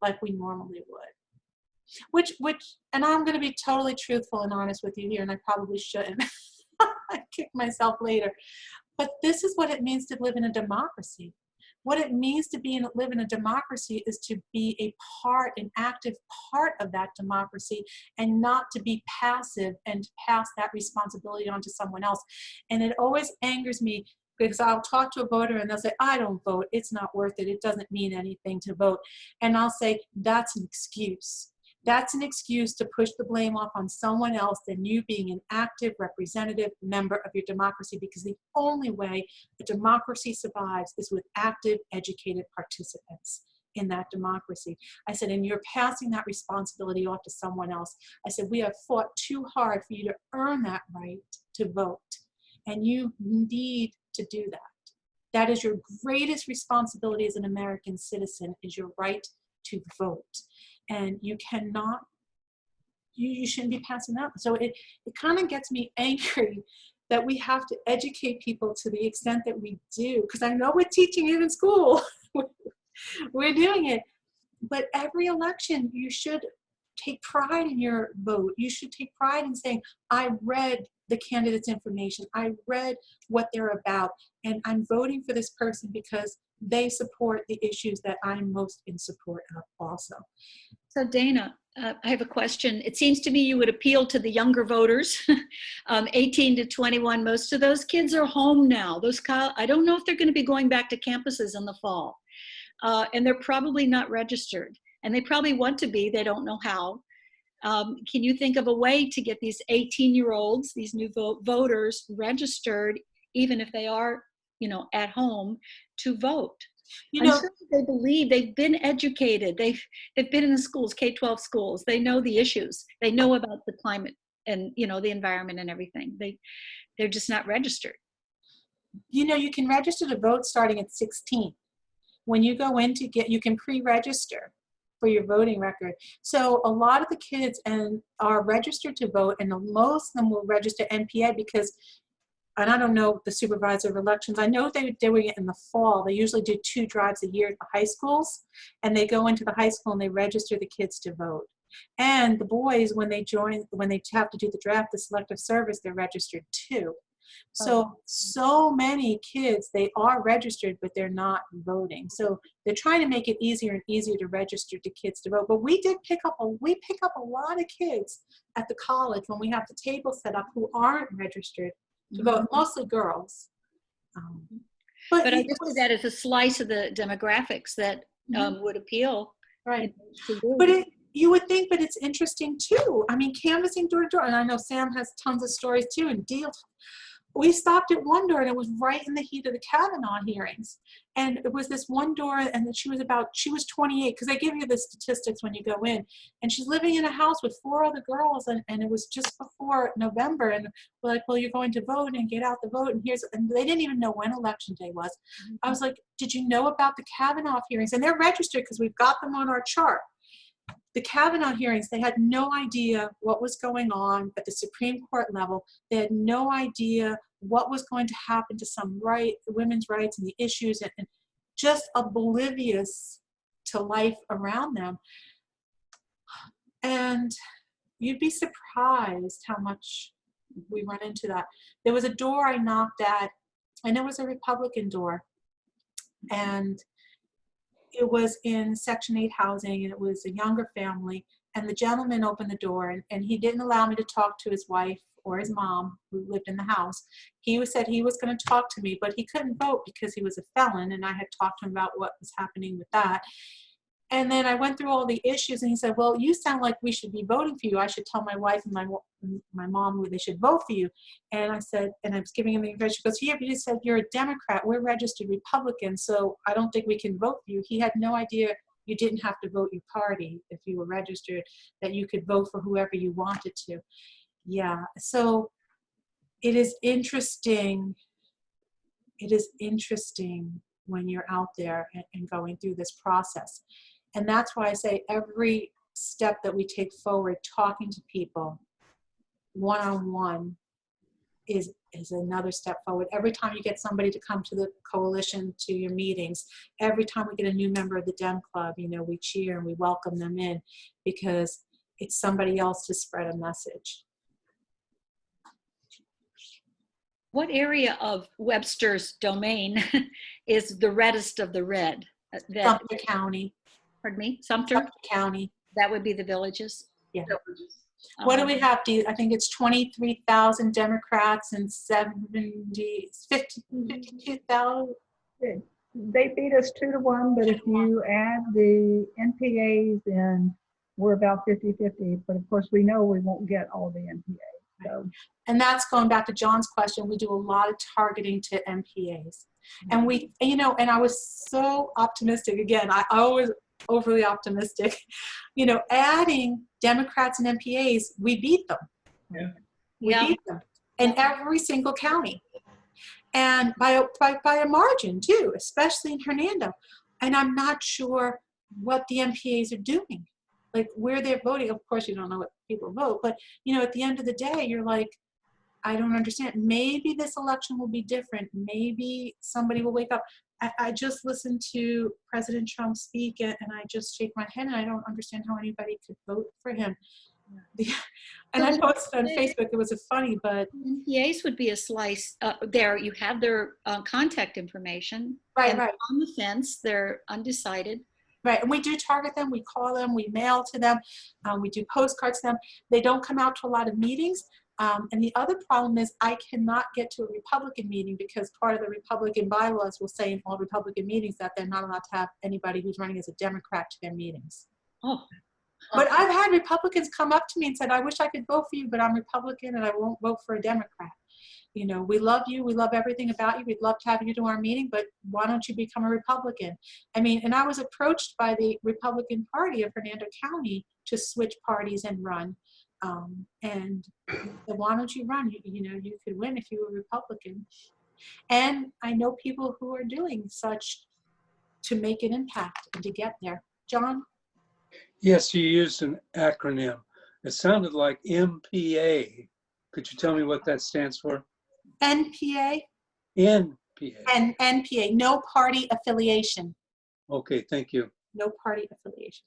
like we normally would. And I'm going to be totally truthful and honest with you here, and I probably shouldn't. I kick myself later. But this is what it means to live in a democracy. What it means to live in a democracy is to be an active part of that democracy, and not to be passive and pass that responsibility on to someone else. And it always angers me because I'll talk to a voter and they'll say, I don't vote. It's not worth it. It doesn't mean anything to vote. And I'll say, that's an excuse. That's an excuse to push the blame off on someone else than you being an active representative member of your democracy, because the only way a democracy survives is with active, educated participants in that democracy. I said, and you're passing that responsibility off to someone else. I said, we have fought too hard for you to earn that right to vote, and you need to do that. That is your greatest responsibility as an American citizen, is your right to vote. And you cannot, you shouldn't be passing that. So it kind of gets me angry that we have to educate people to the extent that we do, because I know we're teaching it in school. We're doing it. But every election, you should take pride in your vote. You should take pride in saying, I read the candidate's information. I read what they're about, and I'm voting for this person because they support the issues that I'm most in support of also. So Dana, I have a question. It seems to me you would appeal to the younger voters, 18 to 21. Most of those kids are home now. I don't know if they're going to be going back to campuses in the fall. And they're probably not registered. And they probably want to be, they don't know how. Can you think of a way to get these 18-year-olds, these new voters, registered, even if they are, at home, to vote? I'm sure they believe they've been educated. They've been in the schools, K-12 schools. They know the issues. They know about the climate and the environment and everything. They're just not registered. You can register to vote starting at 16. When you go in you can pre-register for your voting record. So a lot of the kids are registered to vote, and most of them will register NPA because, and I don't know the supervisor of elections, I know they're doing it in the fall. They usually do 2 drives a year at the high schools, and they go into the high school and they register the kids to vote. And the boys, when they have to do the draft, the selective service, they're registered too. So many kids, they are registered, but they're not voting. So they're trying to make it easier and easier to register to kids to vote. But we pick up a lot of kids at the college when we have the table set up who aren't registered to vote, mostly girls. But I just see that as a slice of the demographics that would appeal. Right. But you would think, but it's interesting too. I mean, canvassing door to door, and I know Sam has tons of stories too, and we stopped at one door, and it was right in the heat of the Kavanaugh hearings. And it was this one door, and she was 28, because they give you the statistics when you go in. And she's living in a house with 4 other girls, and it was just before November. And we're like, well, you're going to vote and get out the vote. And they didn't even know when election day was. I was like, did you know about the Kavanaugh hearings? And they're registered because we've got them on our chart. The Kavanaugh hearings, they had no idea what was going on at the Supreme Court level. They had no idea what was going to happen to women's rights and the issues, and just oblivious to life around them. And you'd be surprised how much we run into that. There was a door I knocked at, and it was a Republican door. And it was in Section 8 housing, and it was a younger family. And the gentleman opened the door, and he didn't allow me to talk to his wife or his mom, who lived in the house. He said he was going to talk to me, but he couldn't vote because he was a felon, and I had talked to him about what was happening with that. And then I went through all the issues, and he said, well, you sound like we should be voting for you. I should tell my wife and my mom, they should vote for you. And I said, and I was giving him the information. She goes, yeah, but you said you're a Democrat. We're registered Republicans, so I don't think we can vote for you. He had no idea you didn't have to vote your party if you were registered, that you could vote for whoever you wanted to. Yeah, so it is interesting. It is interesting when you're out there and going through this process. And that's why I say every step that we take forward, talking to people one-on-one is another step forward. Every time you get somebody to come to the coalition, to your meetings, every time we get a new member of the Dem Club, you know, we cheer and we welcome them in, because it's somebody else to spread a message. What area of Webster's domain is the reddest of the red? Sumter County. Pardon me? Sumter? Sumter County. That would be the villages? Yeah. What do we have? I think it's 23,000 Democrats and 52,000. They beat us 2-1, but if you add the NPAs in, we're about 50-50. But of course, we know we won't get all the NPAs. So. And that's going back to John's question. We do a lot of targeting to NPAs. And we, you know, and I was so optimistic. Again, I always overly optimistic. You know, adding Democrats and NPAs, we beat them. Yeah. We beat them in every single county. And by a margin too, especially in Hernando. And I'm not sure what the NPAs are doing, like where they're voting. Of course, you don't know what people vote, but you know, at the end of the day, you're like, I don't understand. Maybe this election will be different. Maybe somebody will wake up. I just listened to President Trump speak, and I just shake my head, and I don't understand how anybody could vote for him. And I posted on Facebook, it was funny, but NPAs would be a slice. There, you have their contact information. Right, and right. On the fence, they're undecided. Right, and we do target them, we call them, we mail to them, we do postcards to them. They don't come out to a lot of meetings. And the other problem is I cannot get to a Republican meeting because part of the Republican bylaws will say in all Republican meetings that they're not allowed to have anybody who's running as a Democrat to their meetings. Oh. But I've had Republicans come up to me and said, I wish I could vote for you, but I'm Republican and I won't vote for a Democrat. You know, we love you. We love everything about you. We'd love to have you to our meeting, but why don't you become a Republican? I mean, and I was approached by the Republican Party of Hernando County to switch parties and run. And so why don't you run? You know, you could win if you were Republican. And I know people who are doing such to make an impact and to get there. John? Yes, you used an acronym. It sounded like MPA. Could you tell me what that stands for? NPA? NPA. And NPA, no party affiliation. Okay, thank you. No party affiliation.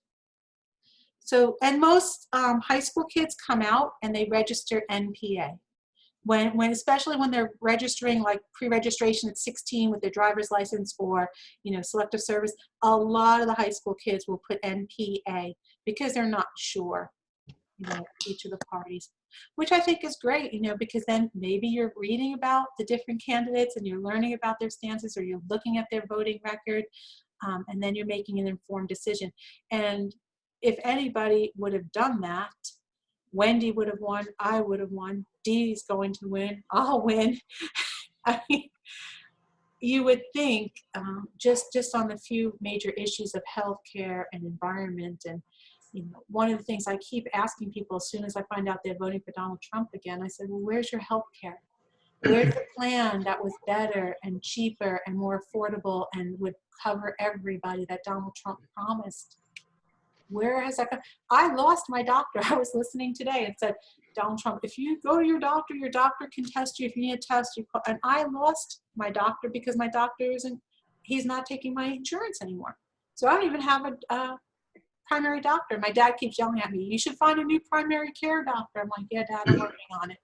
So, and most high school kids come out and they register NPA. When especially when they're registering, like pre-registration at 16 with their driver's license or, you know, selective service, a lot of the high school kids will put NPA because they're not sure, you know, each of the parties, which I think is great, you know, because then maybe you're reading about the different candidates and you're learning about their stances, or you're looking at their voting record, and then you're making an informed decision. And if anybody would have done that, Wendy would have won, I would have won, Dee's going to win, I'll win. I mean, you would think just on the few major issues of healthcare and environment, and you know, one of the things I keep asking people as soon as I find out they're voting for Donald Trump again, I said, well, where's your healthcare? Where's the plan that was better and cheaper and more affordable and would cover everybody that Donald Trump promised? Where has that come? I lost my doctor. I was listening today and said, Donald Trump, if you go to your doctor can test you. If you need a test, and I lost my doctor because my doctor he's not taking my insurance anymore. So I don't even have a primary doctor. My dad keeps yelling at me, you should find a new primary care doctor. I'm like, yeah, Dad, I'm working on it.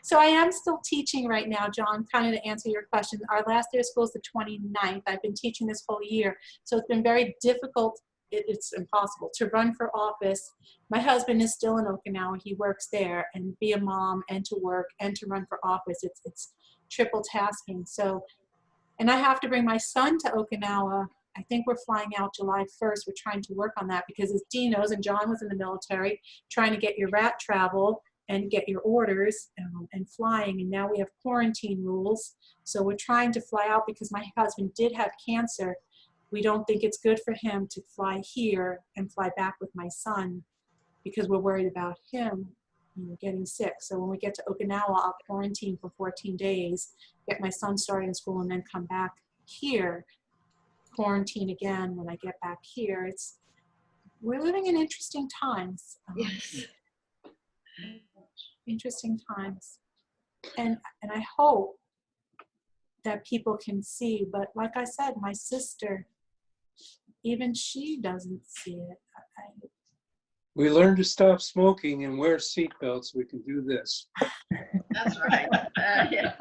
So I am still teaching right now, John, kind of to answer your question. Our last day of school is the 29th. I've been teaching this whole year. So it's been very difficult. It's impossible to run for office. My husband is still in Okinawa. He works there, and be a mom and to work and to run for office. It's triple tasking. So, and I have to bring my son to Okinawa I think we're flying out July 1st. We're trying to work on that because as Dee knows, and John was in the military, trying to get your rat travel and get your orders and flying. And now we have quarantine rules. So we're trying to fly out because my husband did have cancer. We don't think it's good for him to fly here and fly back with my son because we're worried about him getting sick. So when we get to Okinawa, I'll quarantine for 14 days, get my son started in school, and then come back here, quarantine again when I get back here. We're living in interesting times. Yes. Interesting times. And I hope that people can see, but like I said, my sister, even she doesn't see it. We learned to stop smoking and wear seatbelts. We can do this. That's right. Yeah.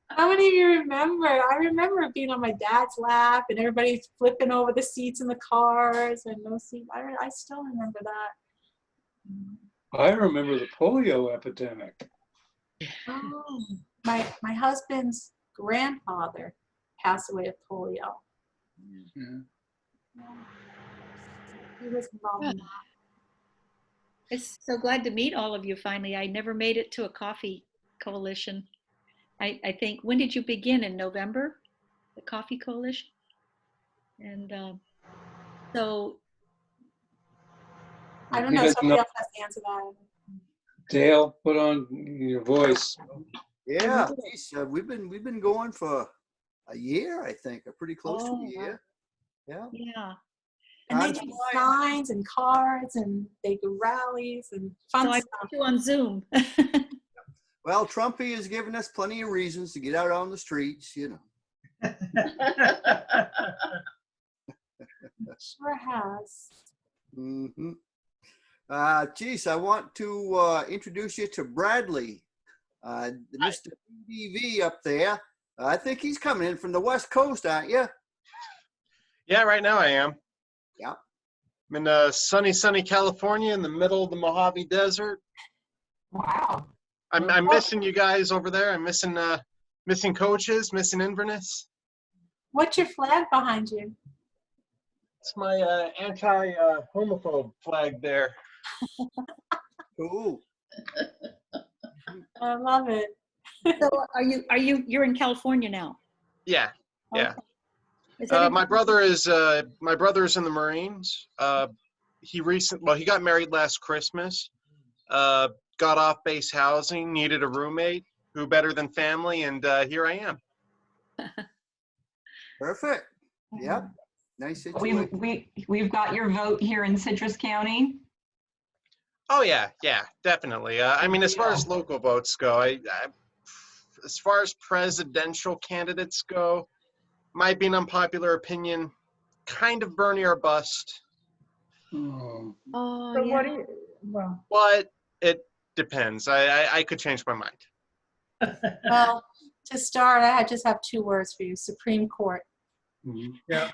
How many of you remember? I remember being on my dad's lap and everybody's flipping over the seats in the cars and no seat. I still remember that. I remember the polio epidemic. Oh, my husband's grandfather passed away of polio. Yeah. He was involved in that. It's so glad to meet all of you finally. I never made it to a coffee coalition. I think, when did you begin? In November? The coffee coalition? And so. I don't He know, doesn't somebody else has to answer that. Dale, put on your voice. Yeah, geez, we've been going for a year, I think, or pretty close to a year. Yeah. Yeah. And they Time's do flying. signs and cards and they do rallies and fun So I stuff. put you on Zoom. Well, Trumpy has given us plenty of reasons to get out on the streets, you know. Sure has. Mm-hmm. Geez, I want to introduce you to Bradley, Mr. BDV up there. I think he's coming in from the West Coast, aren't you? Yeah, right now I am. Yeah. I'm in sunny California in the middle of the Mojave Desert. Wow. I'm missing you guys over there. I'm missing coaches, missing Inverness. What's your flag behind you? It's my anti-homophobe flag there. Cool. I love it. So you're in California now? Yeah, yeah. Okay. Is that My brother is in the Marines. He got married last Christmas. Got off base housing, needed a roommate. Who better than family? And here I am. Perfect. Yep. Nice situation. We've got your vote here in Citrus County. Oh yeah, definitely. I mean, as far as local votes go, as far as presidential candidates go, might be an unpopular opinion, kind of Bernie or bust. Oh. Oh, So yeah. what do you, well, But it depends. I could change my mind. Well, to start, I just have two words for you: Supreme Court. Mhm. yeah.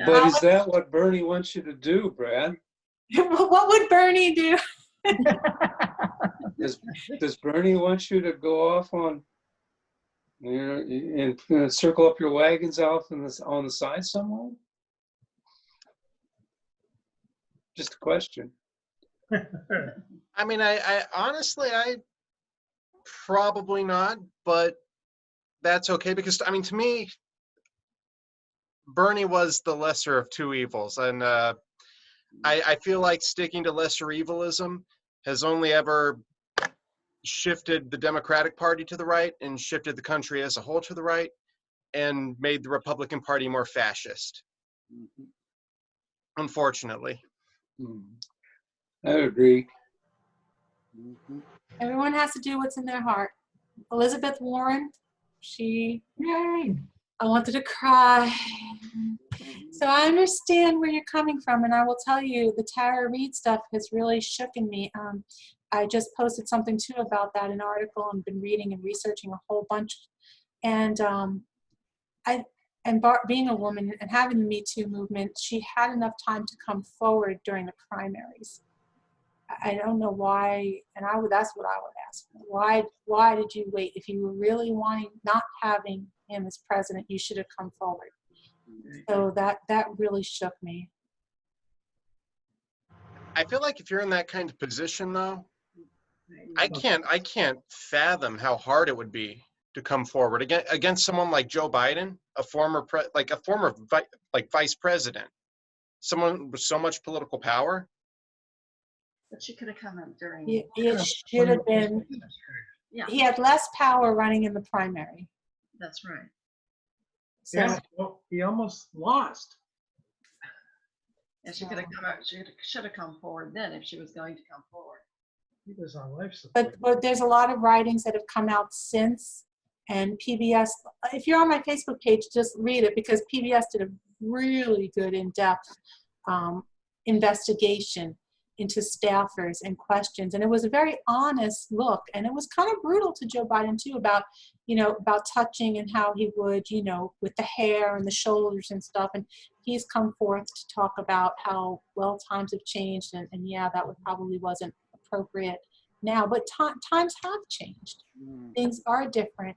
But is that what Bernie wants you to do, Brad? What would Bernie do? Does Bernie want you to go off on, and circle up your wagons off on the side somewhere? Just a question. I mean, I honestly, I probably not, but that's okay because, I mean, to me, Bernie was the lesser of two evils. And I feel like sticking to lesser evilism has only ever shifted the Democratic Party to the right and shifted the country as a whole to the right and made the Republican Party more fascist. Unfortunately. I agree. Everyone has to do what's in their heart. Elizabeth Warren, Yay. I wanted to cry. So I understand where you're coming from, and I will tell you, the Tara Reid stuff has really shooken me. I just posted something too about that, an article, and been reading and researching a whole bunch. And being a woman and having the Me Too movement, she had enough time to come forward during the primaries. I don't know why, and that's what I would ask. Why did you wait? If you were really not having him as president, you should have come forward. So that really shook me. I feel like if you're in that kind of position, though, I can't fathom how hard it would be to come forward against someone like Joe Biden, a former vice president, someone with so much political power. But she could have come up during. It should have been. Yeah, He had less power running in the primary. that's right. So Yeah, well, he almost lost. And she could have come out, she should have come forward then if she was going to come forward. He was on life support. but there's a lot of writings that have come out since, and PBS, if you're on my Facebook page, just read it, because PBS did a really good in-depth investigation into staffers and questions, and it was a very honest look, and it was kind of brutal to Joe Biden too, about touching and how he would, with the hair and the shoulders and stuff, and he's come forth to talk about how well times have changed, and yeah, that probably wasn't appropriate now, but times have changed. Things are different,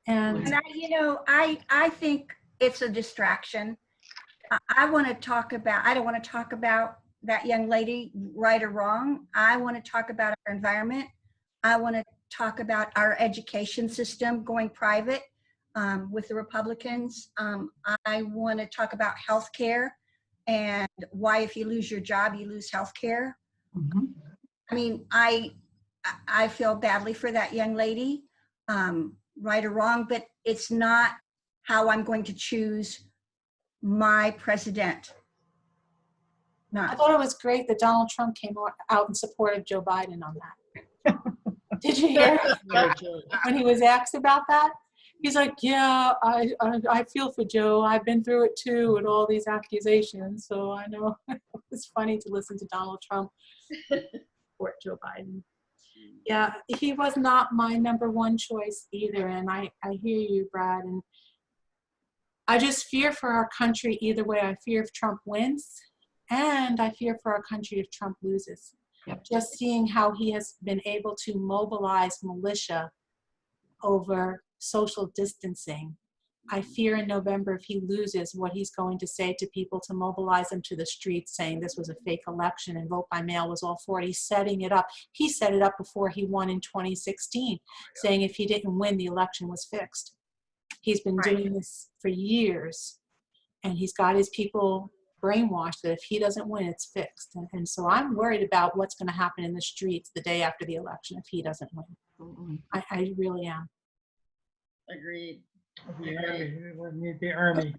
and I think it's a distraction. I don't want to talk about that young lady, right or wrong. I want to talk about our environment. I want to talk about our education system going private with the Republicans. I want to talk about healthcare and why, if you lose your job, you lose healthcare. Mm-hmm. I mean, I feel badly for that young lady, right or wrong, but it's not how I'm going to choose my president. I thought it was great that Donald Trump came out in support of Joe Biden on that. Did you hear when he was asked about that? He's like, yeah, I feel for Joe. I've been through it too, and all these accusations. So I know it's funny to listen to Donald Trump support Joe Biden. Yeah, he was not my number one choice either. And I hear you, Brad. And I just fear for our country either way. I fear if Trump wins, and I fear for our country if Trump loses. Yep. Just seeing how he has been able to mobilize militia over social distancing. I fear in November, if he loses, what he's going to say to people to mobilize them to the streets, saying this was a fake election and vote by mail was all for it. He's setting it up. He set it up before he won in 2016, saying if he didn't win, the election was fixed. He's been doing this for years, and he's got his people brainwashed that if he doesn't win, it's fixed. And so I'm worried about what's going to happen in the streets the day after the election if he doesn't win. Mm-hmm. I really am. Agreed. The army, we need the army.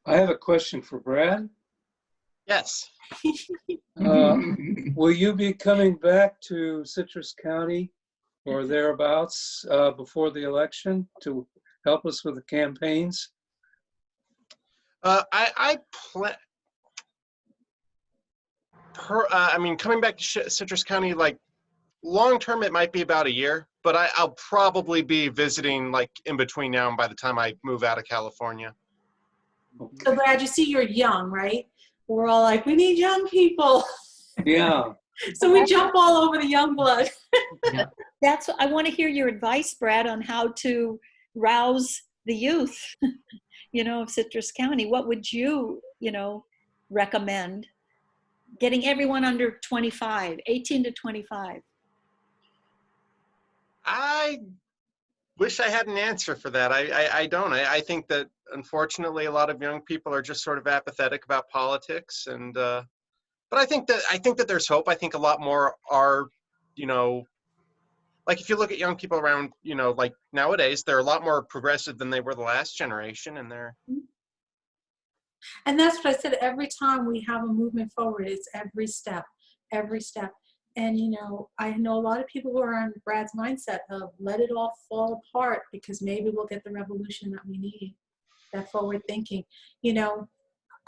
I have a question for Brad. Yes. Will you be coming back to Citrus County or thereabouts before the election to help us with the campaigns? I mean, coming back to Citrus County, like long term, it might be about a year, but I'll probably be visiting like in between now and by the time I move out of California. So Brad, you see, you're young, right? We're all like, we need young people. Yeah. So we jump all over the young blood. I want to hear your advice, Brad, on how to rouse the youth, of Citrus County. What would you, recommend? Getting everyone under 25, 18 to 25. I wish I had an answer for that. I don't. I think that unfortunately a lot of young people are just sort of apathetic about politics, and but I think that there's hope. I think a lot more are, like if you look at young people around, like nowadays, they're a lot more progressive than they were the last generation, and they're. And that's what I said. Every time we have a movement forward, it's every step. And, I know a lot of people who are on Brad's mindset of let it all fall apart because maybe we'll get the revolution that we need, that forward thinking.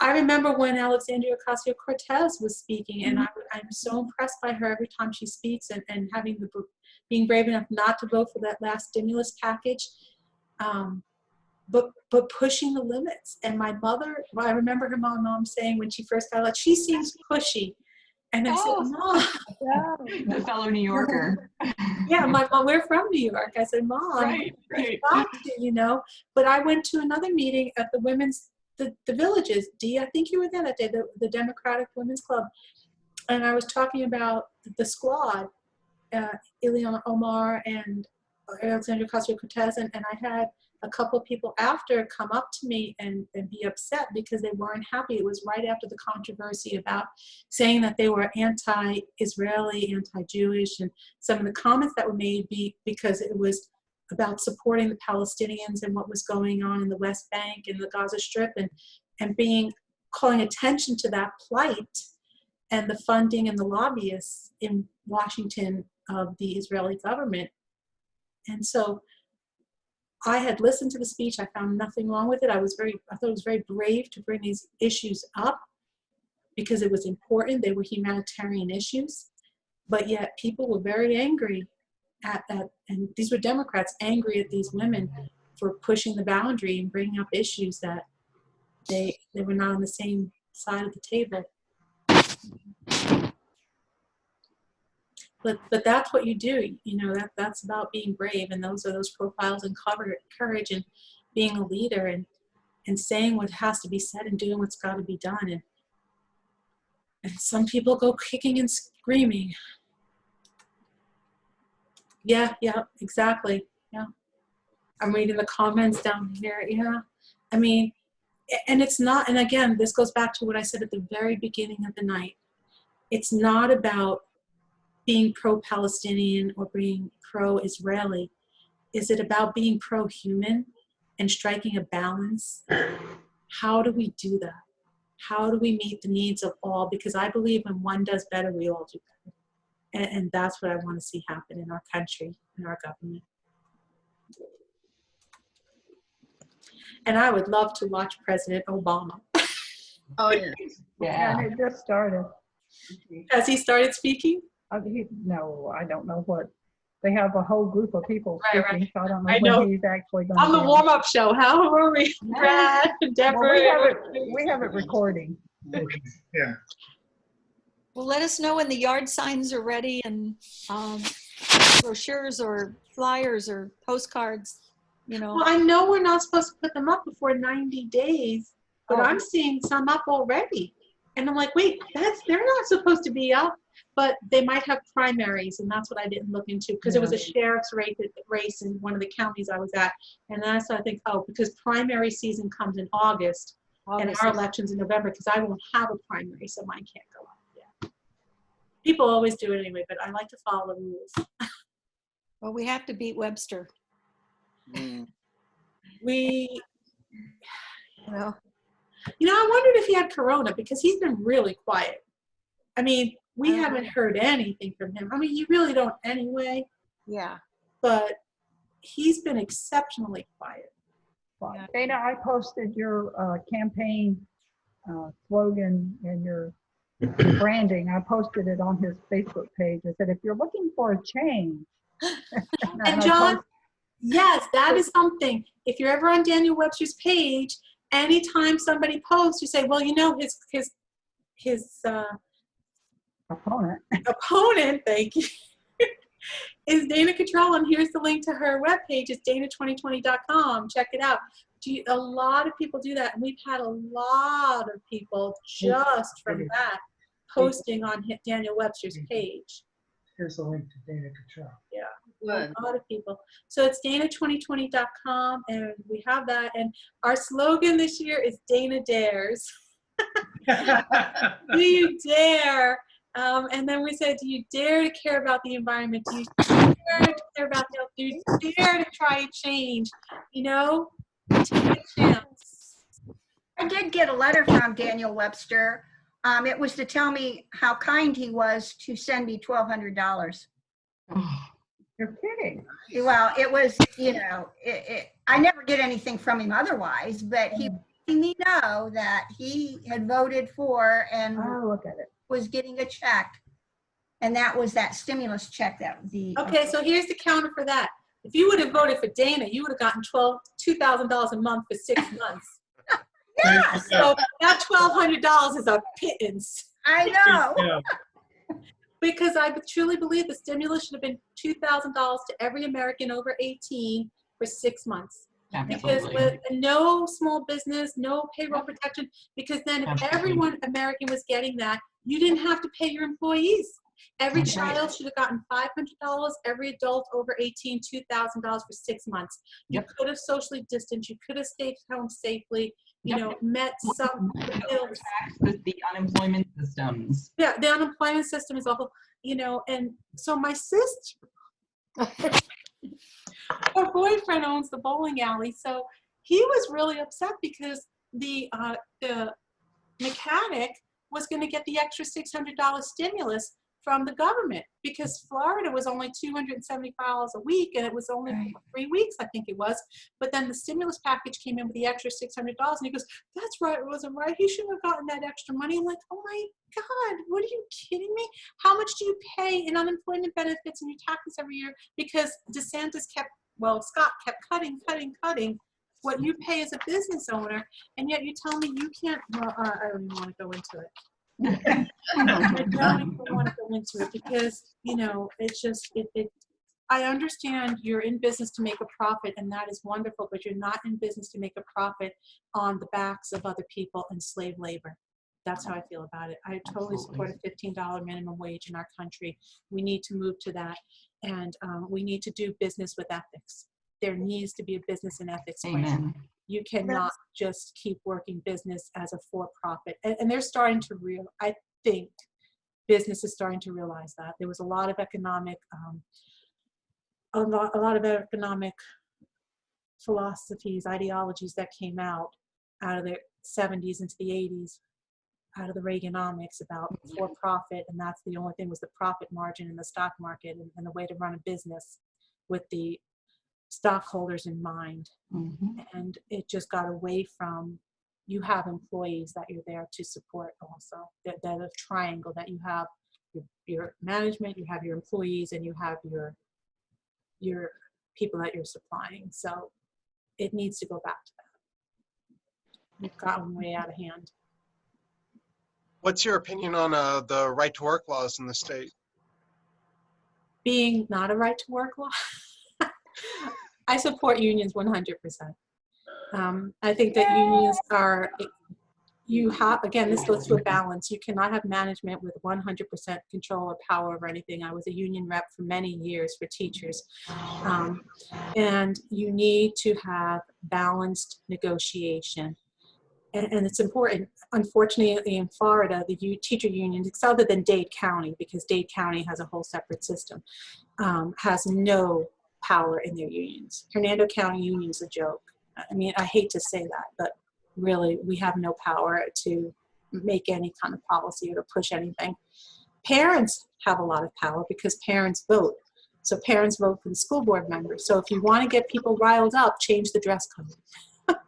I remember when Alexandria Ocasio-Cortez was speaking, and I'm so impressed by her every time she speaks, and being brave enough not to vote for that last stimulus package, but pushing the limits. And my mother, I remember her mom saying when she first got elected, she seems pushy. And I said, Mom, The fellow New Yorker. Yeah, my mom, we're from New York. I said, Mom, Right. we've got to. But I went to another meeting at the Villages. Dee, I think you were there that day, the Democratic Women's Club. And I was talking about the squad, Ileana Omar and Alexandria Ocasio-Cortez, and I had a couple of people after come up to me and be upset because they weren't happy. It was right after the controversy about saying that they were anti-Israeli, anti-Jewish, and some of the comments that were made because it was about supporting the Palestinians and what was going on in the West Bank and the Gaza Strip, and calling attention to that plight and the funding and the lobbyists in Washington of the Israeli government. And so I had listened to the speech. I found nothing wrong with it. I thought it was very brave to bring these issues up because it was important. They were humanitarian issues, but yet people were very angry at that. And these were Democrats angry at these women for pushing the boundary and bringing up issues that they were not on the same side of the table. But that's what you do, that's about being brave, and those are those profiles and courage and being a leader and saying what has to be said and doing what's got to be done. And some people go kicking and screaming. Yeah, exactly. Yeah. I'm reading the comments down here. Yeah. I mean, and it's not, and again, this goes back to what I said at the very beginning of the night. It's not about being pro-Palestinian or being pro-Israeli. Is it about being pro-human and striking a balance? How do we do that? How do we meet the needs of all? Because I believe when one does better, we all do better. And that's what I want to see happen in our country, in our government. And I would love to watch President Obama. Oh, yes. Yeah. And it just started. Has he started speaking? No, I don't know what. They have a whole group of people Right, speaking, so I don't I know know. when he's actually going On the to. warm-up show, how are we? Brad, Deborah. Well, we have it recording. Yeah. Well, let us know when the yard signs are ready and brochures or flyers or postcards, Well, I know we're not supposed to put them up before 90 days, but I'm seeing some up already. And I'm like, wait, they're not supposed to be up, but they might have primaries, and that's what I didn't look into because it was a sheriff's race in one of the counties I was at. And then I think, because primary season comes in August and our election's in November, because I won't have a primary, so mine can't go up yet. People always do it anyway, but I like to follow the rules. Well, we have to beat Webster. I wondered if he had corona because he's been really quiet. I mean, we haven't heard anything from him. I mean, you really don't anyway. Yeah. But he's been exceptionally quiet. Yeah. Dana, I posted your campaign slogan and your branding. I posted it on his Facebook page. I said, if you're looking for a change. And John, yes, that is something. If you're ever on Daniel Webster's page, anytime somebody posts, you say, well, his opponent, thank you, is Dana Cottrell, and here's the link to her webpage. It's dana2020.com. Check it out. A lot of people do that, and we've had a lot of people just from that posting on Daniel Webster's page. Here's a link to Dana Cottrell. Yeah, a lot of people. So it's dana2020.com, and we have that. And our slogan this year is Dana Dares. Do you dare? And then we said, do you dare to care about the environment? Do you dare to care about health? Do you dare to try to change? Take a chance. I did get a letter from Daniel Webster. It was to tell me how kind he was to send me $1,200. You're kidding. Well, it was, I never get anything from him otherwise, but he let me know that he had voted for and look at it. was getting a check. And that was that stimulus check that the. Okay, so here's the counter for that. If you would have voted for Dana, you would have gotten $2,000 a month for 6 months. Yeah. So that $1,200 is a pittance. I know. Because I truly believe the stimulus should have been $2,000 to every American over 18 for 6 months. Because Absolutely. with no small business, no payroll protection, because then if Absolutely. everyone American was getting that, you didn't have to pay your employees. Every That's right. child should have gotten $500, every adult over 18, $2,000 for 6 months. You Yep. could have socially distanced, you could have stayed home safely, you Yep. know, met some bills. The unemployment systems. Yeah, the unemployment system is awful, you know, and so my sister, her boyfriend owns the bowling alley, so he was really upset because the mechanic was going to get the extra $600 stimulus from the government because Florida was only $275 a week and it was only Right. 3 weeks, I think it was. But then the stimulus package came in with the extra $600 and he goes, that's right, it wasn't right. He shouldn't have gotten that extra money. I'm like, oh my God, what are you kidding me? How much do you pay in unemployment benefits and your taxes every year? Because Scott kept cutting what you pay as a business owner, and yet you tell me you can't, well, I don't even want to go into it. I don't even want to go into it because, you know, it's just, I understand you're in business to make a profit, and that is wonderful, but you're not in business to make a profit on the backs of other people and slave labor. That's how I feel about it. I totally support a $15 minimum wage in our country. We need to move to that, and we need to do business with ethics. There needs to be a business and ethics plan. Amen. You cannot just keep working business as a for-profit. And they're starting to I think business is starting to realize that. There was a lot of economic, a lot of economic philosophies, ideologies that came out of the 70s into the 80s, out of the Reaganomics about for-profit, and that's the only thing was the profit margin in the stock market and the way to run a business with the stockholders in mind. And it just got away from, you have employees that you're there to support also, that a triangle that you have your management, you have your employees, and you have your people that you're supplying. So it needs to go back to that. We've gotten way out of hand. What's your opinion on the right to work laws in the state? Being not a right to work law, I support unions 100%. I think that unions are, again, this goes to a balance. You cannot have management with 100% control or power over anything. I was a union rep for many years for teachers. And you need to have balanced negotiation. And it's important. Unfortunately, in Florida, the teacher unions, other than Dade County, because Dade County has a whole separate system, has no power in their unions. Hernando County union's a joke. I mean, I hate to say that, but really, we have no power to make any kind of policy or to push anything. Parents have a lot of power because parents vote. So parents vote for the school board members. So if you want to get people riled up, change the dress code.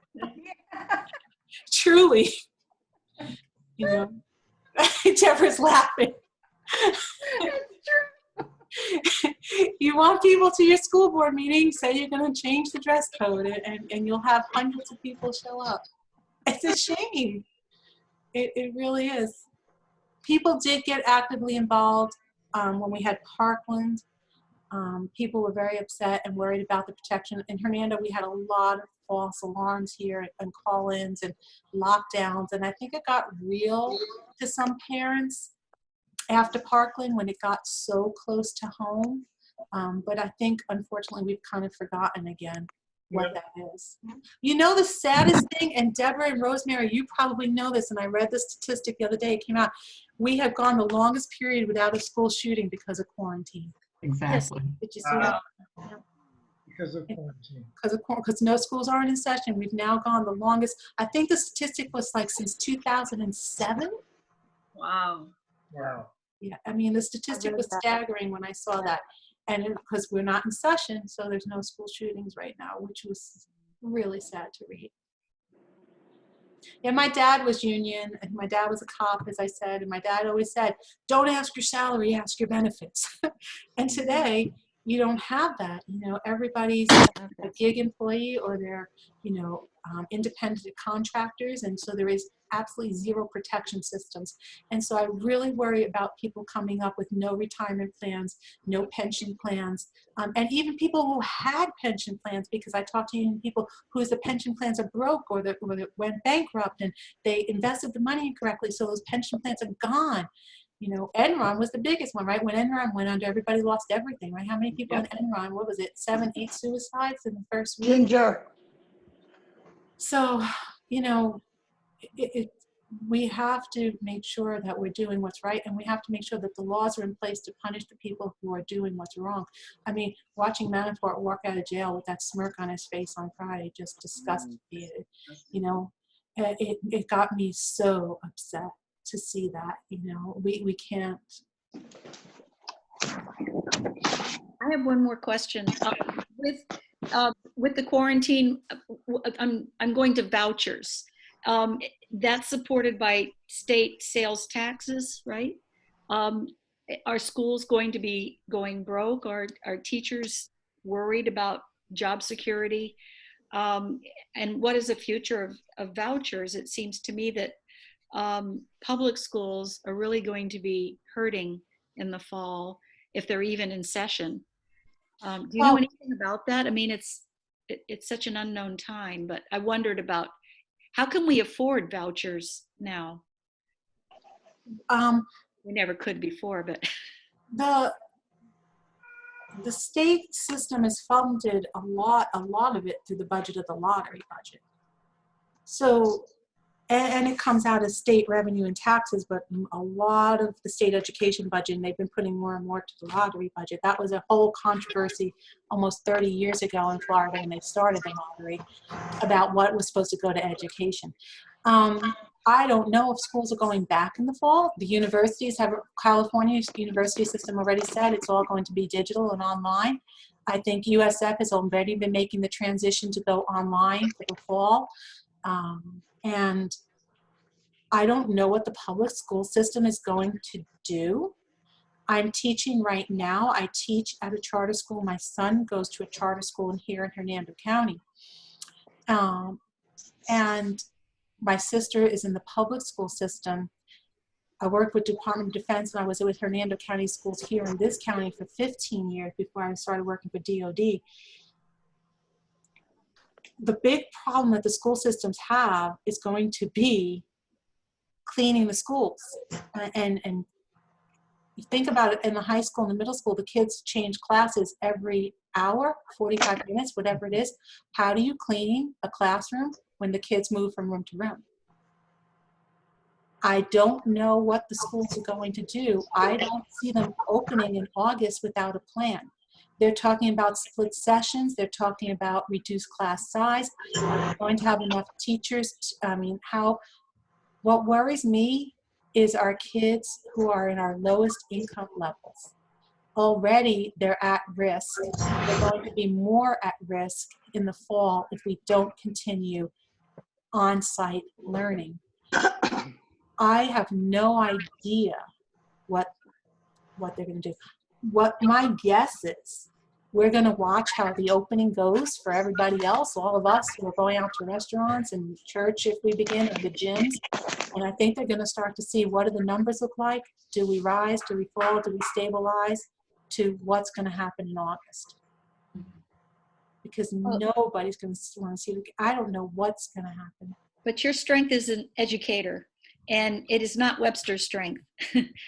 Truly. You know, Deborah's laughing. You want people to your school board meeting, say you're going to change the dress code, and you'll have hundreds of people show up. It's a shame. It really is. People did get actively involved when we had Parkland. People were very upset and worried about the protection. In Hernando, we had a lot of false alarms here and call-ins and lockdowns, and I think it got real to some parents after Parkland when it got so close to home. But I think, unfortunately, we've kind of forgotten again what that is. You know, the saddest thing, and Deborah and Rosemary, you probably know this, and I read the statistic the other day, it came out, we have gone the longest period without a school shooting because of quarantine. Exactly. Did you see that? Because of quarantine. Because no schools aren't in session. We've now gone the longest. I think the statistic was like since 2007. Wow. Wow. Yeah, I mean, the statistic was staggering when I saw that. And because we're not in session, so there's no school shootings right now, which was really sad to read. Yeah, my dad was union, and my dad was a cop, as I said, and my dad always said, don't ask your salary, ask your benefits. And today, you don't have that. You know, everybody's a gig employee or they're, you know, independent contractors. And so there is absolutely zero protection systems. And so I really worry about people coming up with no retirement plans, no pension plans, and even people who had pension plans, because I talked to even people whose the pension plans are broke or that went bankrupt and they invested the money incorrectly. So those pension plans are gone. You know, Enron was the biggest one, right? When Enron went under, everybody lost everything, right? How many people in Enron, what was it, 7, 8 suicides in the first week? Ginger. So, you know, we have to make sure that we're doing what's right, and we have to make sure that the laws are in place to punish the people who are doing what's wrong. I mean, watching Manafort walk out of jail with that smirk on his face on Friday just disgusted me. You know, it got me so upset to see that. You know, we can't. I have one more question. With the quarantine, I'm going to vouchers. That's supported by state sales taxes, right? Are schools going to be going broke? Are teachers worried about job security? And what is the future of vouchers? It seems to me that public schools are really going to be hurting in the fall if they're even in session. Do you know anything about that? I mean, it's such an unknown time, but I wondered about how can we afford vouchers now? We never could before, but the state system is funded a lot of it through the budget of the lottery budget. So, and it comes out of state revenue and taxes, but a lot of the state education budget, and they've been putting more and more to the lottery budget. That was a whole controversy almost 30 years ago in Florida when they started the lottery about what was supposed to go to education. I don't know if schools are going back in the fall. The universities have, California's university system already said it's all going to be digital and online. I think USF has already been making the transition to go online for the fall. And I don't know what the public school system is going to do. I'm teaching right now. I teach at a charter school. My son goes to a charter school here in Hernando County. And my sister is in the public school system. I worked with Department of Defense, and I was with Hernando County schools here in this county for 15 years before I started working for DOD. The big problem that the school systems have is going to be cleaning the schools. And you think about it, in the high school and the middle school, the kids change classes every hour, 45 minutes, whatever it is. How do you clean a classroom when the kids move from room to room? I don't know what the schools are going to do. I don't see them opening in August without a plan. They're talking about split sessions. They're talking about reduced class size. Are they going to have enough teachers? What worries me is our kids who are in our lowest income levels. Already they're at risk. They're going to be more at risk in the fall if we don't continue on-site learning. I have no idea what they're going to do. What my guess is, we're going to watch how the opening goes for everybody else, all of us who are going out to restaurants and church if we begin, and the gyms. And I think they're going to start to see what do the numbers look like. Do we rise? Do we fall? Do we stabilize? To what's going to happen in August. Because nobody's going to want to see it. I don't know what's going to happen. But your strength is an educator, and it is not Webster's strength.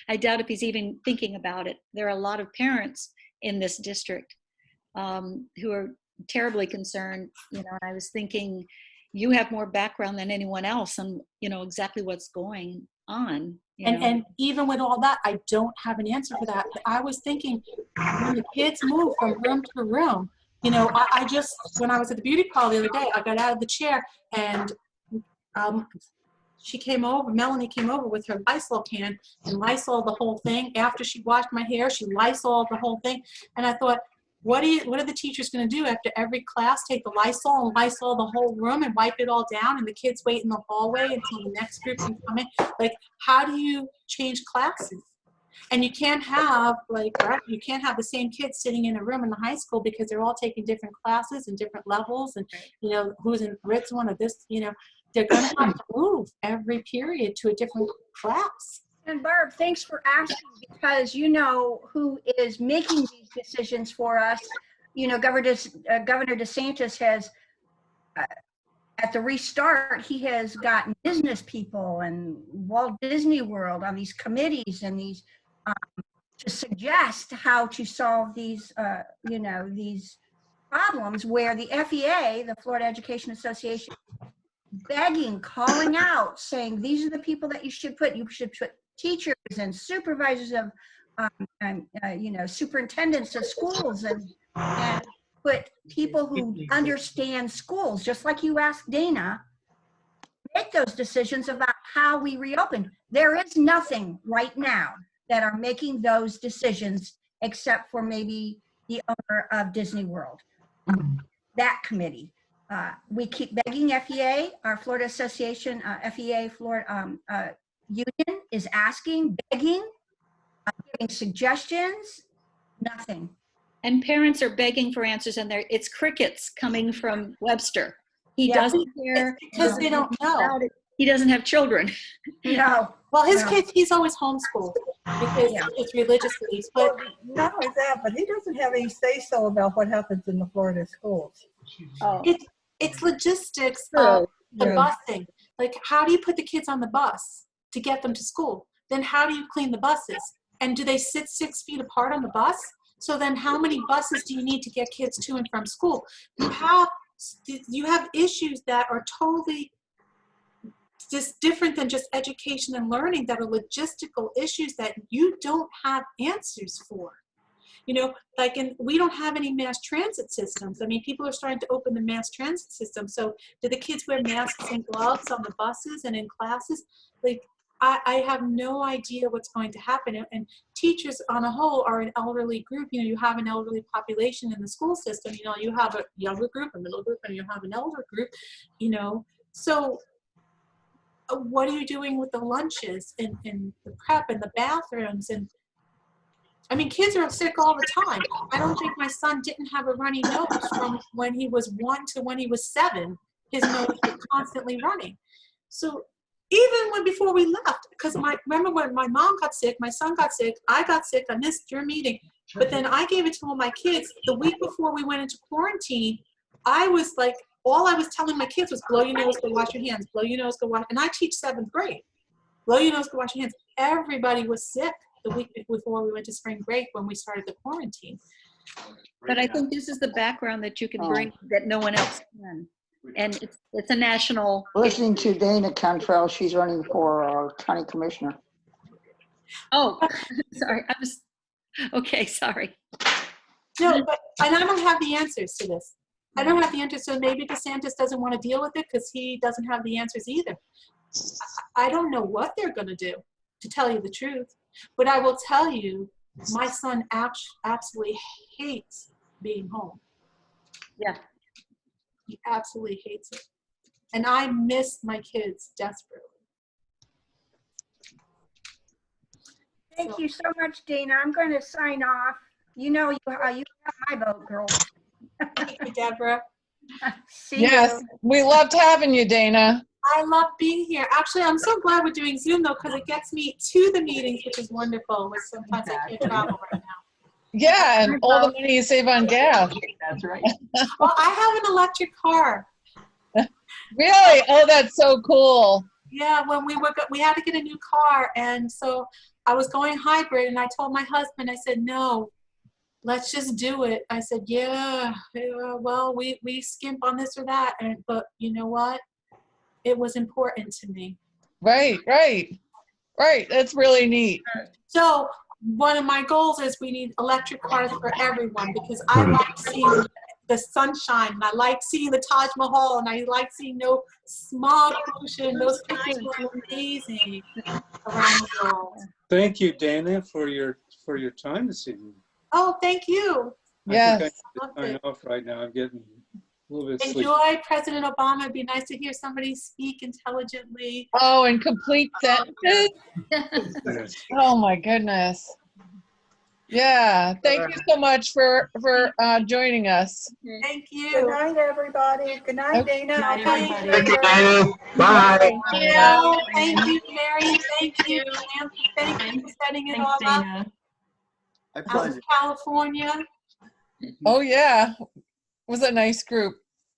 I doubt if he's even thinking about it. There are a lot of parents in this district who are terribly concerned. You know, and I was thinking, you have more background than anyone else on, you know, exactly what's going on. And even with all that, I don't have an answer for that. I was thinking, when the kids move from room to room, you know, I just, when I was at the beauty parlor the other day, I got out of the chair and she came over, Melanie came over with her Lysol can and Lysol the whole thing. After she washed my hair, she Lysol the whole thing. And I thought, what are the teachers going to do after every class? Take the Lysol and Lysol the whole room and wipe it all down, and the kids wait in the hallway until the next group can come in? Like, how do you change classes? And you can't have you can't have the same kids sitting in a room in the high school because they're all taking different classes and different levels, and who's in Ritz one or this, they're going to have to move every period to a different class. And Barb, thanks for asking, because you know who is making these decisions for us. Governor DeSantis has, at the restart, he has gotten business people and Walt Disney World on these committees and these to suggest how to solve these, these problems, where the FEA, the Florida Education Association, begging, calling out, saying these are the people that you should put teachers and supervisors of, superintendents of schools, and put people who understand schools, just like you asked Dana, make those decisions about how we reopen. There is nothing right now that are making those decisions except for maybe the owner of Disney World, that committee. We keep begging FEA, our Florida Association, FEA Florida Union is asking, begging, giving suggestions, nothing. And parents are begging for answers, and it's crickets coming from Webster. He doesn't care. Because they don't know. He doesn't have children. No. Well, his kids, he's always homeschooled because it's religious beliefs. But Not only that, but he doesn't have any say-so about what happens in the Florida schools. it's logistics of the busing. Like, how do you put the kids on the bus to get them to school? Then how do you clean the buses? And do they sit 6 feet apart on the bus? So then how many buses do you need to get kids to and from school? You have issues that are totally just different than just education and learning, that are logistical issues that you don't have answers for. We don't have any mass transit systems. I mean, people are starting to open the mass transit system. So do the kids wear masks and gloves on the buses and in classes? I have no idea what's going to happen. And teachers on a whole are an elderly group. You have an elderly population in the school system. You have a younger group, a middle group, and you have an elder group, So what are you doing with the lunches and the prep and the bathrooms? And I mean, kids are sick all the time. I don't think my son didn't have a runny nose from when he was 1 to when he was 7. His nose was constantly running. So even before we left, because remember when my mom got sick, my son got sick, I got sick, I missed your meeting, but then I gave it to all my kids. The week before we went into quarantine, I was like, all I was telling my kids was blow your nose, go wash your hands, blow your nose, go wash, and I teach 7th grade. Blow your nose, go wash your hands. Everybody was sick the week before we went to spring break when we started the quarantine. But I think this is the background that you can bring that no one else can. And it's a national. Listening to Dana Cottrell, she's running for county commissioner. Oh, sorry. Okay, sorry. No, and I don't have the answers to this. I don't have the answers, so maybe DeSantis doesn't want to deal with it because he doesn't have the answers either. I don't know what they're going to do, to tell you the truth. But I will tell you, my son absolutely hates being home. Yeah. He absolutely hates it. And I miss my kids desperately. Thank you so much, Dana. I'm going to sign off. You have my vote, girl. Thank you, Deborah. See you. Yes, we loved having you, Dana. I love being here. Actually, I'm so glad we're doing Zoom, though, because it gets me to the meetings, which is wonderful, which sometimes I can't travel right now. Yeah, and all the money you save on gas. That's right. Well, I have an electric car. Really? Oh, that's so cool. Yeah, when we had to get a new car, and so I was going hybrid, and I told my husband, I said, no, let's just do it. I said, yeah, well, we skimp on this or that, but you know what? It was important to me. Right. That's really neat. So one of my goals is we need electric cars for everyone, because I like seeing the sunshine, and I like seeing the Taj Mahal, and I like seeing no smog pollution. Those pictures were amazing around the world. Thank you, Dana, for your time this evening. Oh, thank you. I think I need to sign off right now. I'm getting a little bit sleepy. Enjoy President Obama. It'd be nice to hear somebody speak intelligently. Oh, and complete sentences? Yes. Oh my goodness. Yeah, thank you so much for joining us. Thank Good you. night, everybody. Good night, Okay. Dana. Good night, Okay. everybody. Thank you, Dana. Bye. Well, thank you, Mary. Thank you, Samantha. Thank you for setting it Thanks, all up. Dana. My Out pleasure. in California. Oh yeah, was a nice group.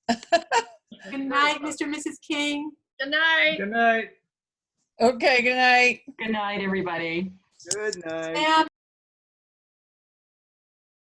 Good night, Mr. and Mrs. King. Good night. Good night. Okay, good night. Good night, everybody. Good night. Sam,